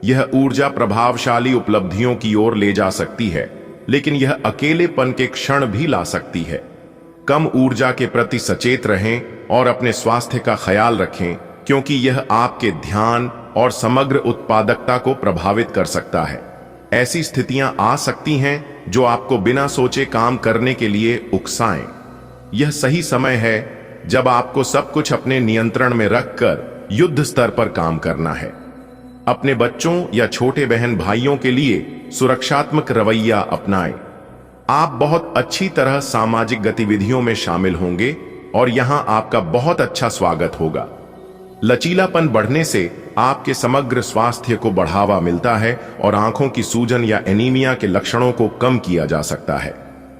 यह ऊर्जा प्रभावशाली उपलब्धियों की ओर ले जा सकती है, लेकिन यह अकेलेपन के क्षण भी ला सकती है। कम ऊर्जा के प्रति सचेत रहें और अपने स्वास्थ्य का ख्याल रखें, क्योंकि यह आपके ध्यान और समग्र उत्पादकता को प्रभावित कर सकता है। ऐसी स्थितियां आ सकती हैं जो आपको बिना सोचे काम करने के लिए उकसाएं। यह सही समय है जब आपको सब कुछ अपने नियंत्रण में रखकर युद्ध स्तर पर काम करना है। अपने बच्चों या छोटे बहन भाइयों के लिए सुरक्षात्मक रवैया अपनाएं। आप बहुत अच्छी तरह सामाजिक गतिविधियों में शामिल होंगे और यहां आपका बहुत अच्छा स्वागत होगा। लचीलापन बढ़ने से आपके समग्र स्वास्थ्य को बढ़ावा मिलता है और आंखों की सूजन या एनीमिया के लक्षणों को कम किया जा सकता है।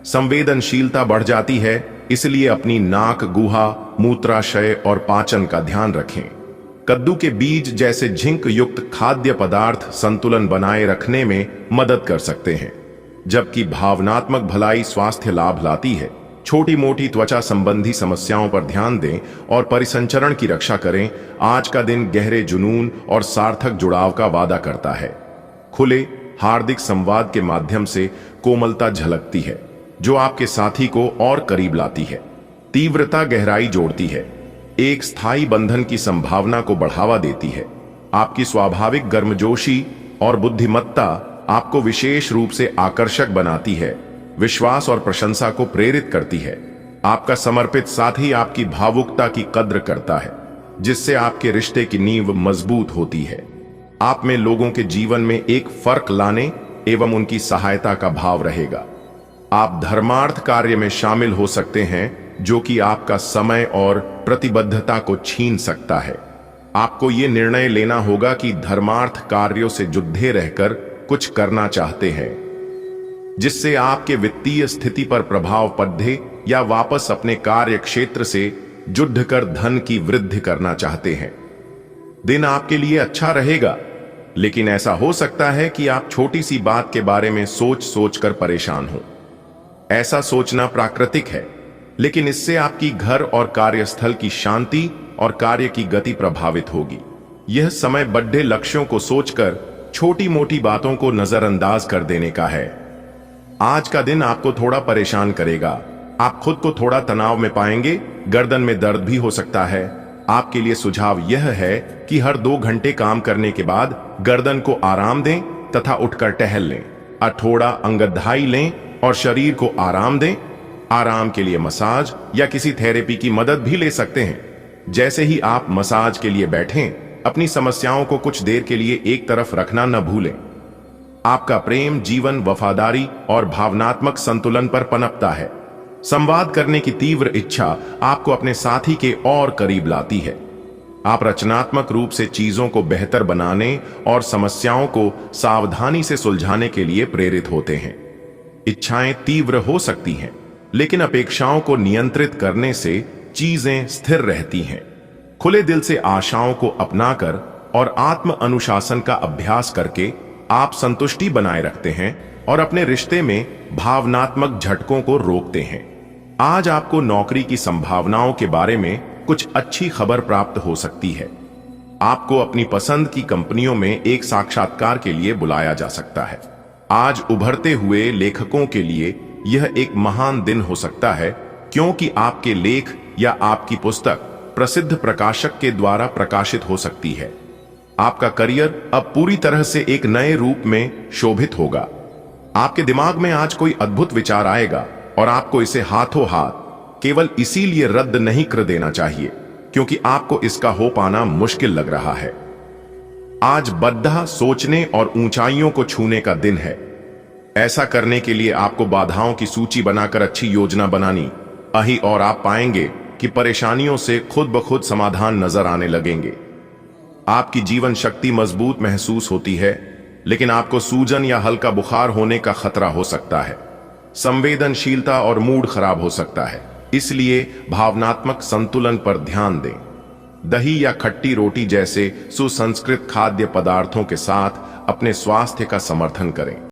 संवेदनशीलता बढ़ जाती है, इसलिए अपनी नाक, गुहा, मूत्राशय और पाचन का ध्यान रखें। कद्दू के बीज जैसे झिंक युक्त खाद्य पदार्थ संतुलन बनाए रखने में मदद कर सकते हैं, जबकि भावनात्मक भलाई स्वास्थ्य लाभ लाती है। छोटी मोटी त्वचा संबंधी समस्याओं पर ध्यान दें और परिसंचरण की रक्षा करें। आज का दिन गहरे जुनून और सार्थक जुड़ाव का वादा करता है। खुले हार्दिक संवाद के माध्यम से कोमलता झलकती है, जो आपके साथी को और करीब लाती है। तीव्रता गहराई जोड़ती है, एक स्थायी बंधन की संभावना को बढ़ावा देती है। आपकी स्वाभाविक गर्मजोशी और बुद्धिमत्ता आपको विशेष रूप से आकर्षक बनाती है, विश्वास और प्रशंसा को प्रेरित करती है। आपका समर्पित साथी आपकी भावुकता की कद्र करता है, जिससे आपके रिश्ते की नींव मजबूत होती है। आप में लोगों के जीवन में एक फर्क लाने एवं उनकी सहायता का भाव रहेगा। आप धर्मार्थ कार्य में शामिल हो सकते हैं, जो कि आपका समय और प्रतिबद्धता को छीन सकता है। आपको ये निर्णय लेना होगा कि धर्मार्थ कार्यों से जुड़े रहकर कुछ करना चाहते हैं, जिससे आपके वित्तीय स्थिति पर प्रभाव पड़े, या वापस अपने कार्य क्षेत्र से जुड़कर धन की वृद्धि करना चाहते हैं। दिन आपके लिए अच्छा रहेगा, लेकिन ऐसा हो सकता है कि आप छोटी सी बात के बारे में सोच कर परेशान हो। ऐसा सोचना प्राकृतिक है, लेकिन इससे आपकी घर और कार्यस्थल की शांति और कार्य की गति प्रभावित होगी। यह समय बड़े लक्ष्यों को सोचकर छोटी मोटी बातों को नजरअंदाज कर देने का है। आज का दिन आपको थोड़ा परेशान करेगा। आप खुद को थोड़ा तनाव में पाएंगे, गर्दन में दर्द भी हो सकता है। आपके लिए सुझाव यह है कि हर 2 घंटे काम करने के बाद गर्दन को आराम दें तथा उठकर टहल लें, थोड़ा अंगदाई लें और शरीर को आराम दें। आराम के लिए मसाज या किसी थेरेपी की मदद भी ले सकते हैं। जैसे ही आप मसाज के लिए बैठें, अपनी समस्याओं को कुछ देर के लिए एक तरफ रखना न भूलें। आपका प्रेम जीवन वफादारी और भावनात्मक संतुलन पर पनपता है। संवाद करने की तीव्र इच्छा आपको अपने साथी के और करीब लाती है। आप रचनात्मक रूप से चीजों को बेहतर बनाने और समस्याओं को सावधानी से सुलझाने के लिए प्रेरित होते हैं। इच्छाएं तीव्र हो सकती हैं, लेकिन अपेक्षाओं को नियंत्रित करने से चीजें स्थिर रहती हैं। खुले दिल से आशाओं को अपनाकर और आत्म अनुशासन का अभ्यास करके आप संतुष्टि बनाए रखते हैं और अपने रिश्ते में भावनात्मक झटकों को रोकते हैं। आज आपको नौकरी की संभावनाओं के बारे में कुछ अच्छी खबर प्राप्त हो सकती है। आपको अपनी पसंद की कंपनियों में एक साक्षात्कार के लिए बुलाया जा सकता है। आज उभरते हुए लेखकों के लिए यह एक महान दिन हो सकता है, क्योंकि आपके लेख या आपकी पुस्तक प्रसिद्ध प्रकाशक के द्वारा प्रकाशित हो सकती है। आपका करियर अब पूरी तरह से एक नए रूप में शोभित होगा। आपके दिमाग में आज कोई अद्भुत विचार आएगा और आपको इसे हाथों हाथ केवल इसीलिए रद्द नहीं कर देना चाहिए क्योंकि आपको इसका हो पाना मुश्किल लग रहा है। आज बद्धा सोचने और ऊंचाइयों को छूने का दिन है। ऐसा करने के लिए आपको बाधाओं की सूची बनाकर अच्छी योजना बनानी अही और आप पाएंगे कि परेशानियों से खुद ब खुद समाधान नजर आने लगेंगे। आपकी जीवन शक्ति मजबूत महसूस होती है, लेकिन आपको सूजन या हल्का बुखार होने का खतरा हो सकता है। संवेदनशीलता और मूड खराब हो सकता है, इसलिए भावनात्मक संतुलन पर ध्यान दें। दही या खट्टी रोटी जैसे सुसंस्कृत खाद्य पदार्थों के साथ अपने स्वास्थ्य का समर्थन करें।